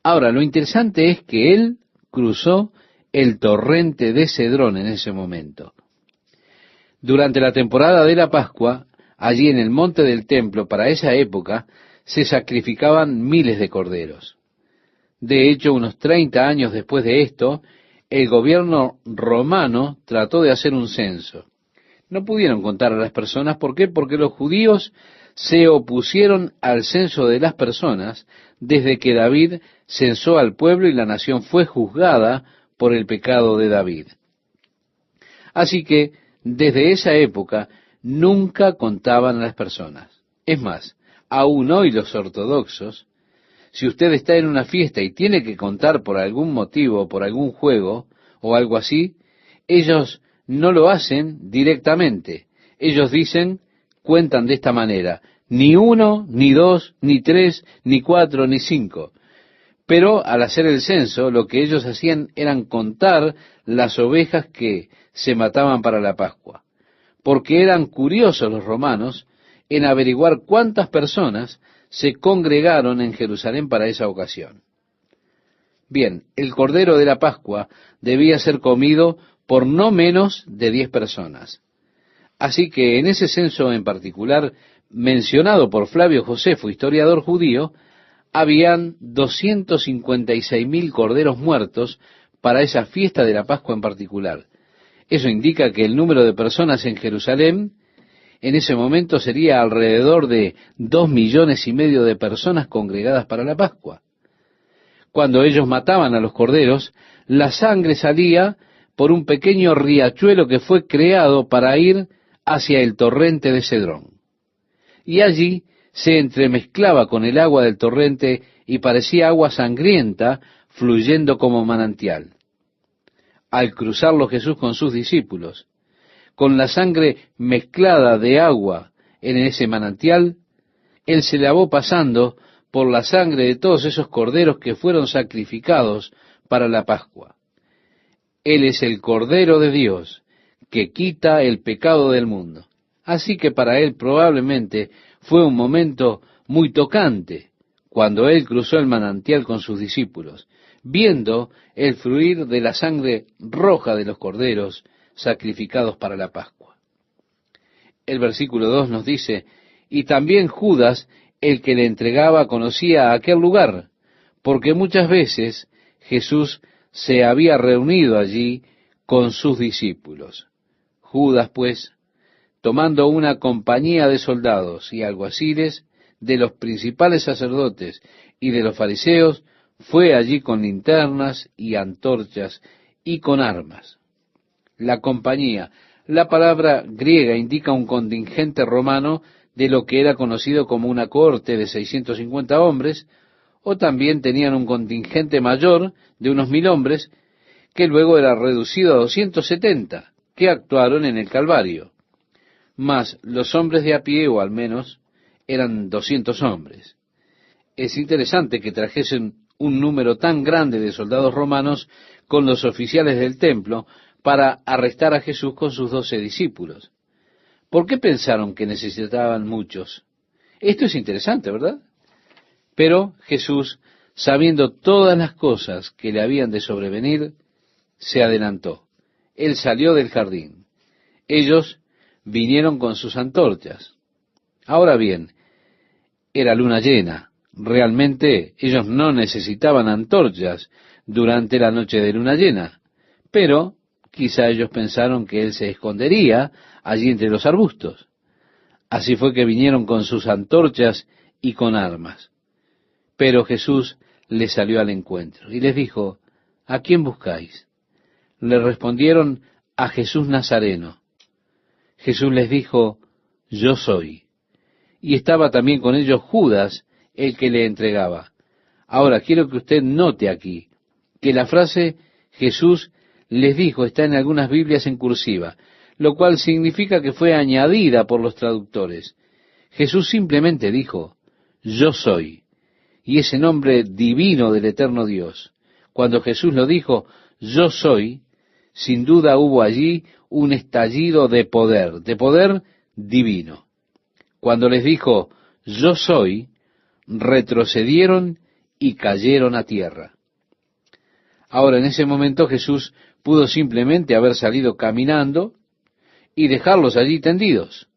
Ahora, lo interesante es que Él cruzó el torrente de Cedrón en ese momento. Durante la temporada de la Pascua, allí en el monte del templo, para esa época, se sacrificaban miles de corderos. De hecho, unos 30 años después de esto, el gobierno romano trató de hacer un censo. No pudieron contar a las personas. ¿Por qué? Porque los judíos se opusieron al censo de las personas desde que David censó al pueblo y la nación fue juzgada por el pecado de David. Así que, desde esa época, nunca contaban a las personas. Es más, aún hoy los ortodoxos, si usted está en una fiesta y tiene que contar por algún motivo, por algún juego o algo así, ellos no lo hacen directamente. Ellos cuentan de esta manera, ni 1, ni 2, ni 3, ni 4, ni 5. Pero al hacer el censo, lo que ellos hacían eran contar las ovejas que se mataban para la Pascua, porque eran curiosos los romanos en averiguar cuántas personas se congregaron en Jerusalén para esa ocasión. Bien, el Cordero de la Pascua debía ser comido por no menos de 10 personas. Así que en ese censo en particular, mencionado por Flavio Josefo, historiador judío, habían 256.000 corderos muertos para esa fiesta de la Pascua en particular. Eso indica que el número de personas en Jerusalén en ese momento sería alrededor de 2,5 millones de personas congregadas para la Pascua. Cuando ellos mataban a los corderos, la sangre salía por un pequeño riachuelo que fue creado para ir hacia el torrente de Cedrón. Y allí se entremezclaba con el agua del torrente y parecía agua sangrienta fluyendo como manantial. Al cruzarlo Jesús con sus discípulos, con la sangre mezclada de agua en ese manantial, Él se lavó pasando por la sangre de todos esos corderos que fueron sacrificados para la Pascua. Él es el Cordero de Dios que quita el pecado del mundo. Así que para Él probablemente fue un momento muy tocante cuando Él cruzó el manantial con sus discípulos, viendo el fluir de la sangre roja de los corderos sacrificados para la Pascua. El versículo 2 nos dice, y también Judas, el que le entregaba conocía aquel lugar, porque muchas veces Jesús se había reunido allí con sus discípulos. Judas, pues, tomando una compañía de soldados y alguaciles, de los principales sacerdotes y de los fariseos, fue allí con linternas y antorchas y con armas. La compañía, la palabra griega indica un contingente romano de lo que era conocido como una cohorte de 650 hombres, o también tenían un contingente mayor de unos 1000 hombres, que luego era reducido a 270, que actuaron en el Calvario. Mas los hombres de a pie, o al menos, eran 200 hombres. Es interesante que trajesen un número tan grande de soldados romanos con los oficiales del templo para arrestar a Jesús con sus 12 discípulos. ¿Por qué pensaron que necesitaban muchos? Esto es interesante, ¿verdad? Pero Jesús, sabiendo todas las cosas que le habían de sobrevenir, se adelantó. Él salió del jardín. Ellos vinieron con sus antorchas. Ahora bien, era luna llena. Realmente ellos no necesitaban antorchas durante la noche de luna llena, pero quizá ellos pensaron que él se escondería allí entre los arbustos. Así fue que vinieron con sus antorchas y con armas. Pero Jesús les salió al encuentro y les dijo: ¿a quién buscáis? Le respondieron: a Jesús Nazareno. Jesús les dijo: yo soy. Y estaba también con ellos Judas, el que le entregaba. Ahora, quiero que usted note aquí que la frase Jesús les dijo está en algunas Biblias en cursiva, lo cual significa que fue añadida por los traductores. Jesús simplemente dijo: yo soy. Y ese nombre divino del eterno Dios, cuando Jesús lo dijo, yo soy, sin duda hubo allí un estallido de poder divino. Cuando les dijo, yo soy, retrocedieron y cayeron a tierra. Ahora, en ese momento Jesús pudo simplemente haber salido caminando y dejarlos allí tendidos.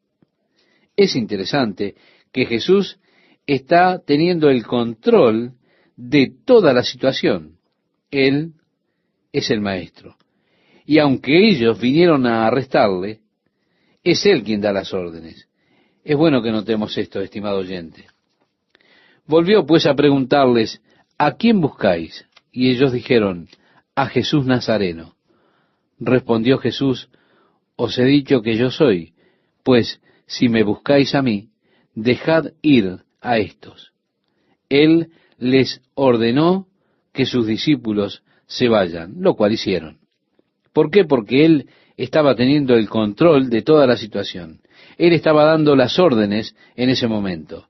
Es interesante que Jesús está teniendo el control de toda la situación. Él es el maestro. Y aunque ellos vinieron a arrestarle, es Él quien da las órdenes. Es bueno que notemos esto, estimado oyente. Volvió pues a preguntarles: ¿a quién buscáis? Y ellos dijeron: a Jesús Nazareno. Respondió Jesús: os he dicho que yo soy, pues si me buscáis a mí, dejad ir a estos. Él les ordenó que sus discípulos se vayan, lo cual hicieron. ¿Por qué? Porque Él estaba teniendo el control de toda la situación. Él estaba dando las órdenes en ese momento.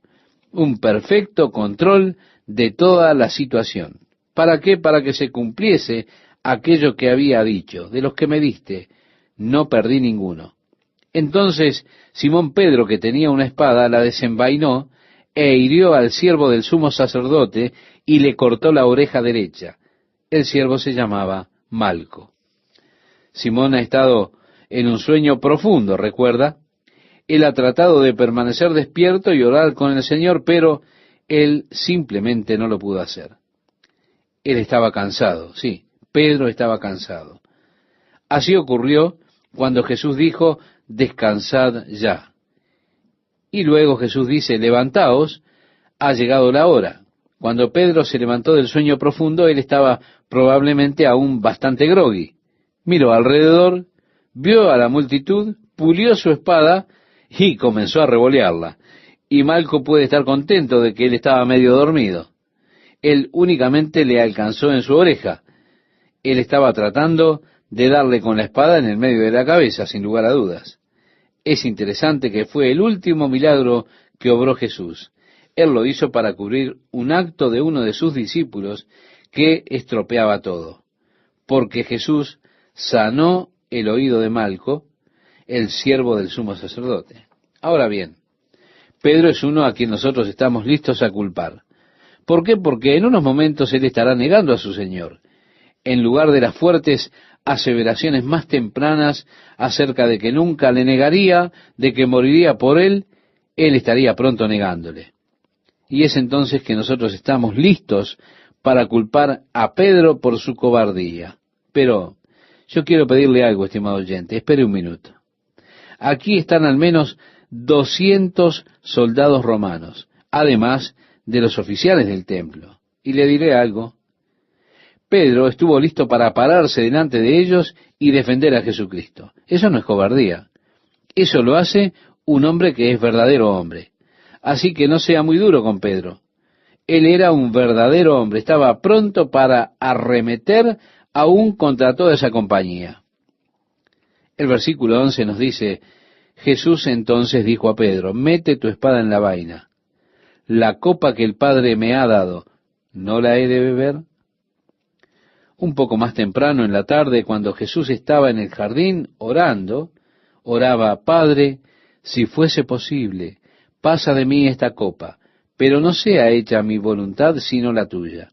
Un perfecto control de toda la situación. ¿Para qué? Para que se cumpliese aquello que había dicho: de los que me diste, no perdí ninguno. Entonces Simón Pedro, que tenía una espada, la desenvainó e hirió al siervo del sumo sacerdote y le cortó la oreja derecha. El siervo se llamaba Malco. Simón ha estado en un sueño profundo, ¿recuerda? Él ha tratado de permanecer despierto y orar con el Señor, pero él simplemente no lo pudo hacer. Él estaba cansado, sí, Pedro estaba cansado. Así ocurrió cuando Jesús dijo: descansad ya. Y luego Jesús dice: levantaos, ha llegado la hora. Cuando Pedro se levantó del sueño profundo, él estaba probablemente aún bastante groggy. Miró alrededor, vio a la multitud, pulió su espada y comenzó a revolearla. Y Malco puede estar contento de que él estaba medio dormido. Él únicamente le alcanzó en su oreja. Él estaba tratando de darle con la espada en el medio de la cabeza, sin lugar a dudas. Es interesante que fue el último milagro que obró Jesús. Él lo hizo para cubrir un acto de uno de sus discípulos que estropeaba todo. Porque Jesús sanó el oído de Malco, el siervo del sumo sacerdote. Ahora bien, Pedro es uno a quien nosotros estamos listos a culpar. ¿Por qué? Porque en unos momentos él estará negando a su Señor. En lugar de las fuertes aseveraciones más tempranas acerca de que nunca le negaría, de que moriría por él, él estaría pronto negándole. Y es entonces que nosotros estamos listos para culpar a Pedro por su cobardía. Pero yo quiero pedirle algo, estimado oyente, espere un minuto. Aquí están al menos 200 soldados romanos, además de los oficiales del templo. Y le diré algo. Pedro estuvo listo para pararse delante de ellos y defender a Jesucristo. Eso no es cobardía. Eso lo hace un hombre que es verdadero hombre. Así que no sea muy duro con Pedro. Él era un verdadero hombre, estaba pronto para arremeter aún contra toda esa compañía. El versículo 11 nos dice, Jesús entonces dijo a Pedro, mete tu espada en la vaina. La copa que el Padre me ha dado, ¿no la he de beber? Un poco más temprano en la tarde, cuando Jesús estaba en el jardín orando, oraba, Padre, si fuese posible, pasa de mí esta copa, pero no sea hecha mi voluntad sino la tuya.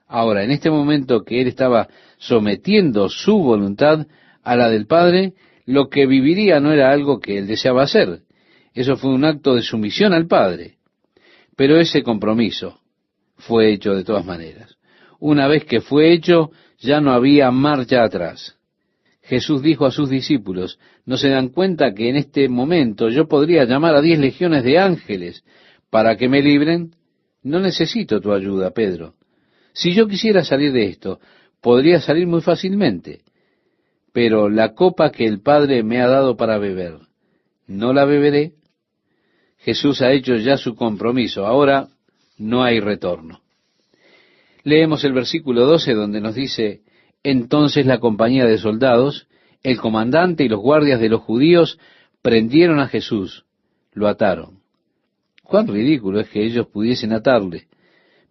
Ahora, en este momento que él estaba sometiendo su voluntad a la del Padre, lo que viviría no era algo que él deseaba hacer. Eso fue un acto de sumisión al Padre. Pero ese compromiso fue hecho de todas maneras. Una vez que fue hecho, ya no había marcha atrás. Jesús dijo a sus discípulos, ¿no se dan cuenta que en este momento yo podría llamar a 10 legiones de ángeles para que me libren? No necesito tu ayuda, Pedro. Si yo quisiera salir de esto, podría salir muy fácilmente. Pero la copa que el Padre me ha dado para beber, ¿no la beberé? Jesús ha hecho ya su compromiso, ahora no hay retorno. Leemos el versículo 12 donde nos dice, entonces la compañía de soldados, el comandante y los guardias de los judíos prendieron a Jesús, lo ataron. Cuán ridículo es que ellos pudiesen atarle.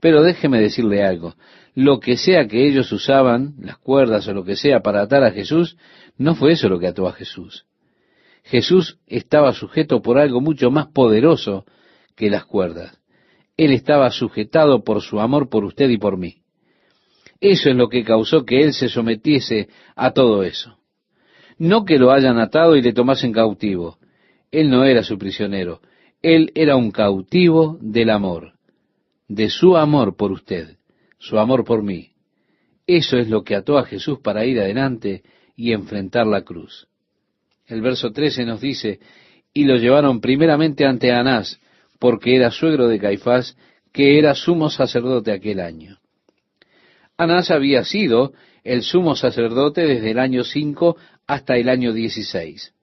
Pero déjeme decirle algo, lo que sea que ellos usaban, las cuerdas o lo que sea para atar a Jesús, no fue eso lo que ató a Jesús. Jesús estaba sujeto por algo mucho más poderoso que las cuerdas. Él estaba sujetado por su amor por usted y por mí. Eso es lo que causó que Él se sometiese a todo eso. No que lo hayan atado y le tomasen cautivo. Él no era su prisionero. Él era un cautivo del amor, de su amor por usted, su amor por mí. Eso es lo que ató a Jesús para ir adelante y enfrentar la cruz. El verso 13 nos dice, y lo llevaron primeramente ante Anás, porque era suegro de Caifás, que era sumo sacerdote aquel año. Anás había sido el sumo sacerdote desde el año 5 hasta el año 16.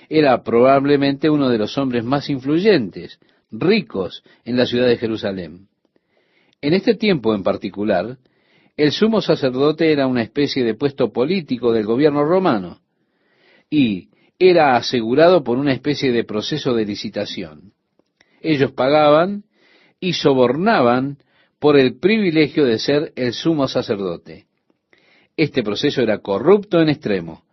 Era probablemente uno de los hombres más influyentes, ricos en la ciudad de Jerusalén. En este tiempo en particular, el sumo sacerdote era una especie de puesto político del gobierno romano y era asegurado por una especie de proceso de licitación. Ellos pagaban y sobornaban por el privilegio de ser el sumo sacerdote. Este proceso era corrupto en extremo.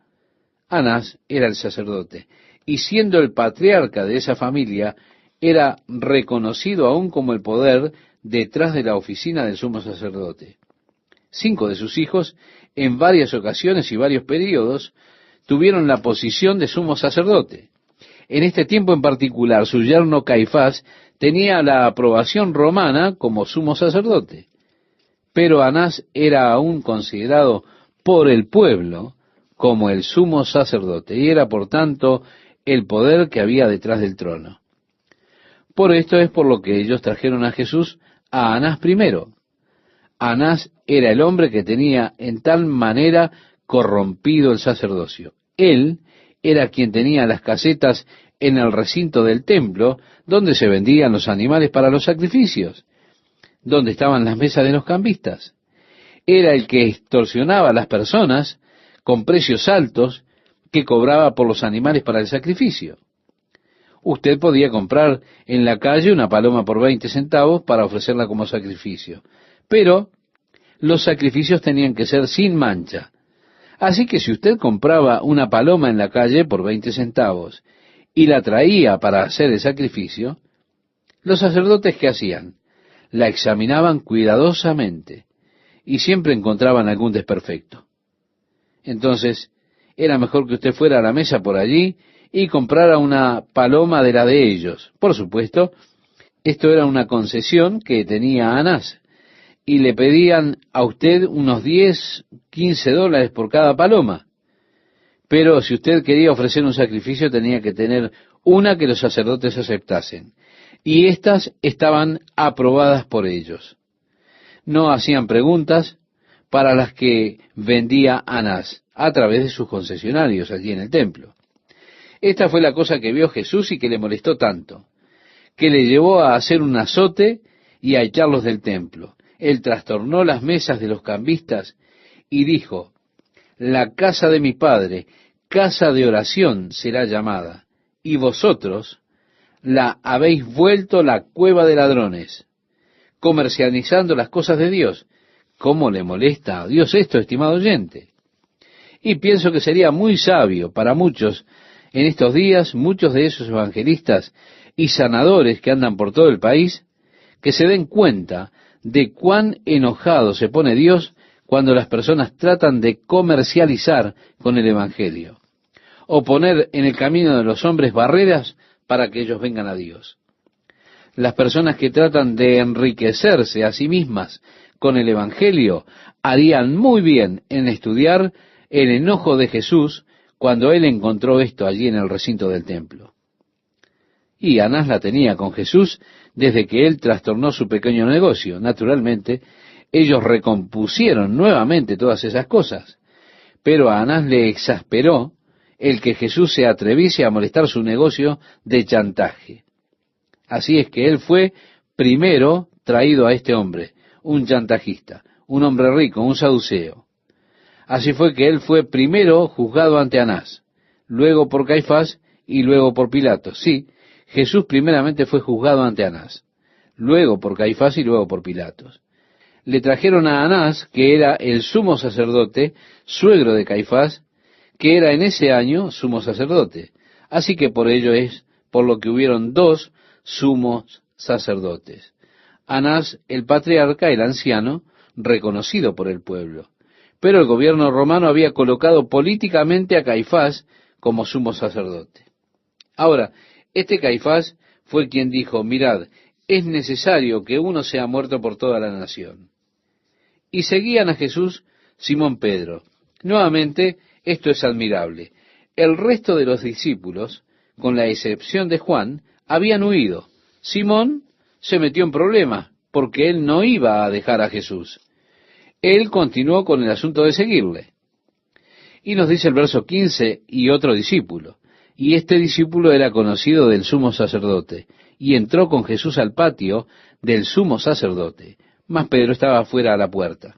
Anás era el sacerdote, y siendo el patriarca de esa familia, era reconocido aún como el poder detrás de la oficina del sumo sacerdote. 5 de sus hijos, en varias ocasiones y varios períodos, tuvieron la posición de sumo sacerdote. En este tiempo en particular, su yerno Caifás tenía la aprobación romana como sumo sacerdote. Pero Anás era aún considerado por el pueblo como el sumo sacerdote, y era por tanto el poder que había detrás del trono. Por esto es por lo que ellos trajeron a Jesús a Anás primero. Anás era el hombre que tenía en tal manera corrompido el sacerdocio. Él era quien tenía las casetas en el recinto del templo, donde se vendían los animales para los sacrificios, donde estaban las mesas de los cambistas. Era el que extorsionaba a las personas con precios altos que cobraba por los animales para el sacrificio. Usted podía comprar en la calle una paloma por 20 centavos para ofrecerla como sacrificio, pero los sacrificios tenían que ser sin mancha. Así que si usted compraba una paloma en la calle por 20 centavos y la traía para hacer el sacrificio, los sacerdotes, ¿qué hacían? La examinaban cuidadosamente y siempre encontraban algún desperfecto. Entonces, era mejor que usted fuera a la mesa por allí y comprara una paloma de la de ellos. Por supuesto, Esto era una concesión que tenía Anás, y le pedían a usted unos 10, $15 por cada paloma. Pero si usted quería ofrecer un sacrificio, tenía que tener una que los sacerdotes aceptasen. Y éstas estaban aprobadas por ellos. No hacían preguntas para las que vendía Anás a través de sus concesionarios allí en el templo. Esta fue la cosa que vio Jesús y que le molestó tanto, que le llevó a hacer un azote y a echarlos del templo. Él trastornó las mesas de los cambistas y dijo: la casa de mi padre, casa de oración será llamada, y vosotros la habéis vuelto la cueva de ladrones, comercializando las cosas de Dios. ¿Cómo le molesta a Dios esto, estimado oyente? Y pienso que sería muy sabio para muchos en estos días, muchos de esos evangelistas y sanadores que andan por todo el país, que se den cuenta de cuán enojado se pone Dios cuando las personas tratan de comercializar con el Evangelio, o poner en el camino de los hombres barreras para que ellos vengan a Dios. Las personas que tratan de enriquecerse a sí mismas con el Evangelio harían muy bien en estudiar el enojo de Jesús cuando él encontró esto allí en el recinto del templo. Y Anás la tenía con Jesús desde que él trastornó su pequeño negocio. Naturalmente, ellos recompusieron nuevamente todas esas cosas, pero a Anás le exasperó el que Jesús se atreviese a molestar su negocio de chantaje. Así es que él fue primero traído a este hombre, un chantajista, un hombre rico, un saduceo. Así fue que él fue primero juzgado ante Anás, luego por Caifás y luego por Pilato. Sí, Jesús primeramente fue juzgado ante Anás, luego por Caifás y luego por Pilatos. Le trajeron a Anás, que era el sumo sacerdote, suegro de Caifás, que era en ese año sumo sacerdote. Así que por ello es por lo que hubieron dos sumos sacerdotes. Anás, el patriarca, el anciano, reconocido por el pueblo. Pero el gobierno romano había colocado políticamente a Caifás como sumo sacerdote. Ahora, este Caifás fue quien dijo: mirad, es necesario que uno sea muerto por toda la nación. Y seguían a Jesús Simón Pedro. Nuevamente, esto es admirable. El resto de los discípulos, con la excepción de Juan, habían huido. Simón se metió en problemas porque él no iba a dejar a Jesús. Él continuó con el asunto de seguirle. Y nos dice el verso 15, y otro discípulo. Y este discípulo era conocido del sumo sacerdote, y entró con Jesús al patio del sumo sacerdote, mas Pedro estaba fuera a la puerta.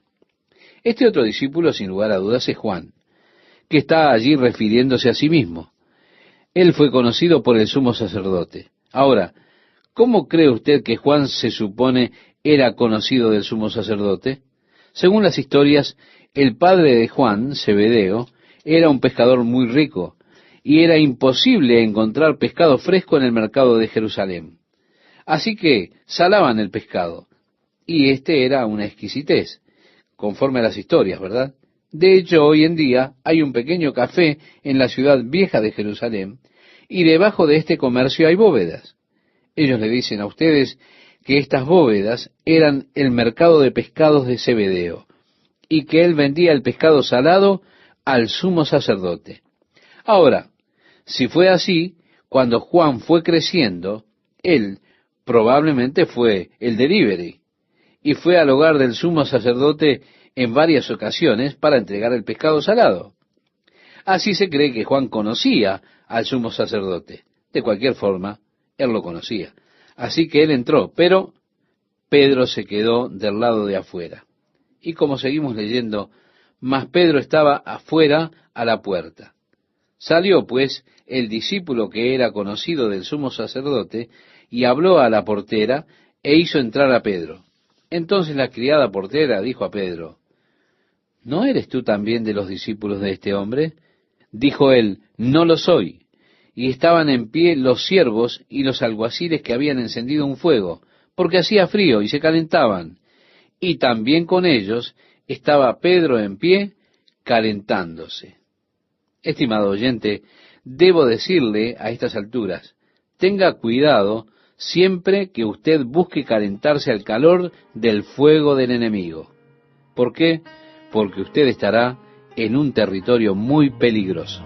Este otro discípulo, sin lugar a dudas, es Juan, que está allí refiriéndose a sí mismo. Él fue conocido por el sumo sacerdote. Ahora, ¿cómo cree usted que Juan se supone era conocido del sumo sacerdote? Según las historias, el padre de Juan, Zebedeo, era un pescador muy rico, y era imposible encontrar pescado fresco en el mercado de Jerusalén. Así que salaban el pescado, y este era una exquisitez, conforme a las historias, ¿verdad? De hecho, hoy en día hay un pequeño café en la ciudad vieja de Jerusalén, y debajo de este comercio hay bóvedas. Ellos le dicen a ustedes que estas bóvedas eran el mercado de pescados de Zebedeo, y que él vendía el pescado salado al sumo sacerdote. Ahora, si fue así, cuando Juan fue creciendo, él probablemente fue el delivery, y fue al hogar del sumo sacerdote en varias ocasiones para entregar el pescado salado. Así se cree que Juan conocía al sumo sacerdote. De cualquier forma, él lo conocía. Así que él entró, pero Pedro se quedó del lado de afuera. Y como seguimos leyendo, mas Pedro estaba afuera a la puerta. Salió, pues, el discípulo que era conocido del sumo sacerdote, y habló a la portera, e hizo entrar a Pedro. Entonces la criada portera dijo a Pedro: ¿no eres tú también de los discípulos de este hombre? Dijo él: no lo soy. Y estaban en pie los siervos y los alguaciles que habían encendido un fuego, porque hacía frío y se calentaban. Y también con ellos estaba Pedro en pie, calentándose. Estimado oyente, debo decirle a estas alturas, tenga cuidado siempre que usted busque calentarse al calor del fuego del enemigo. ¿Por qué? Porque usted estará en un territorio muy peligroso.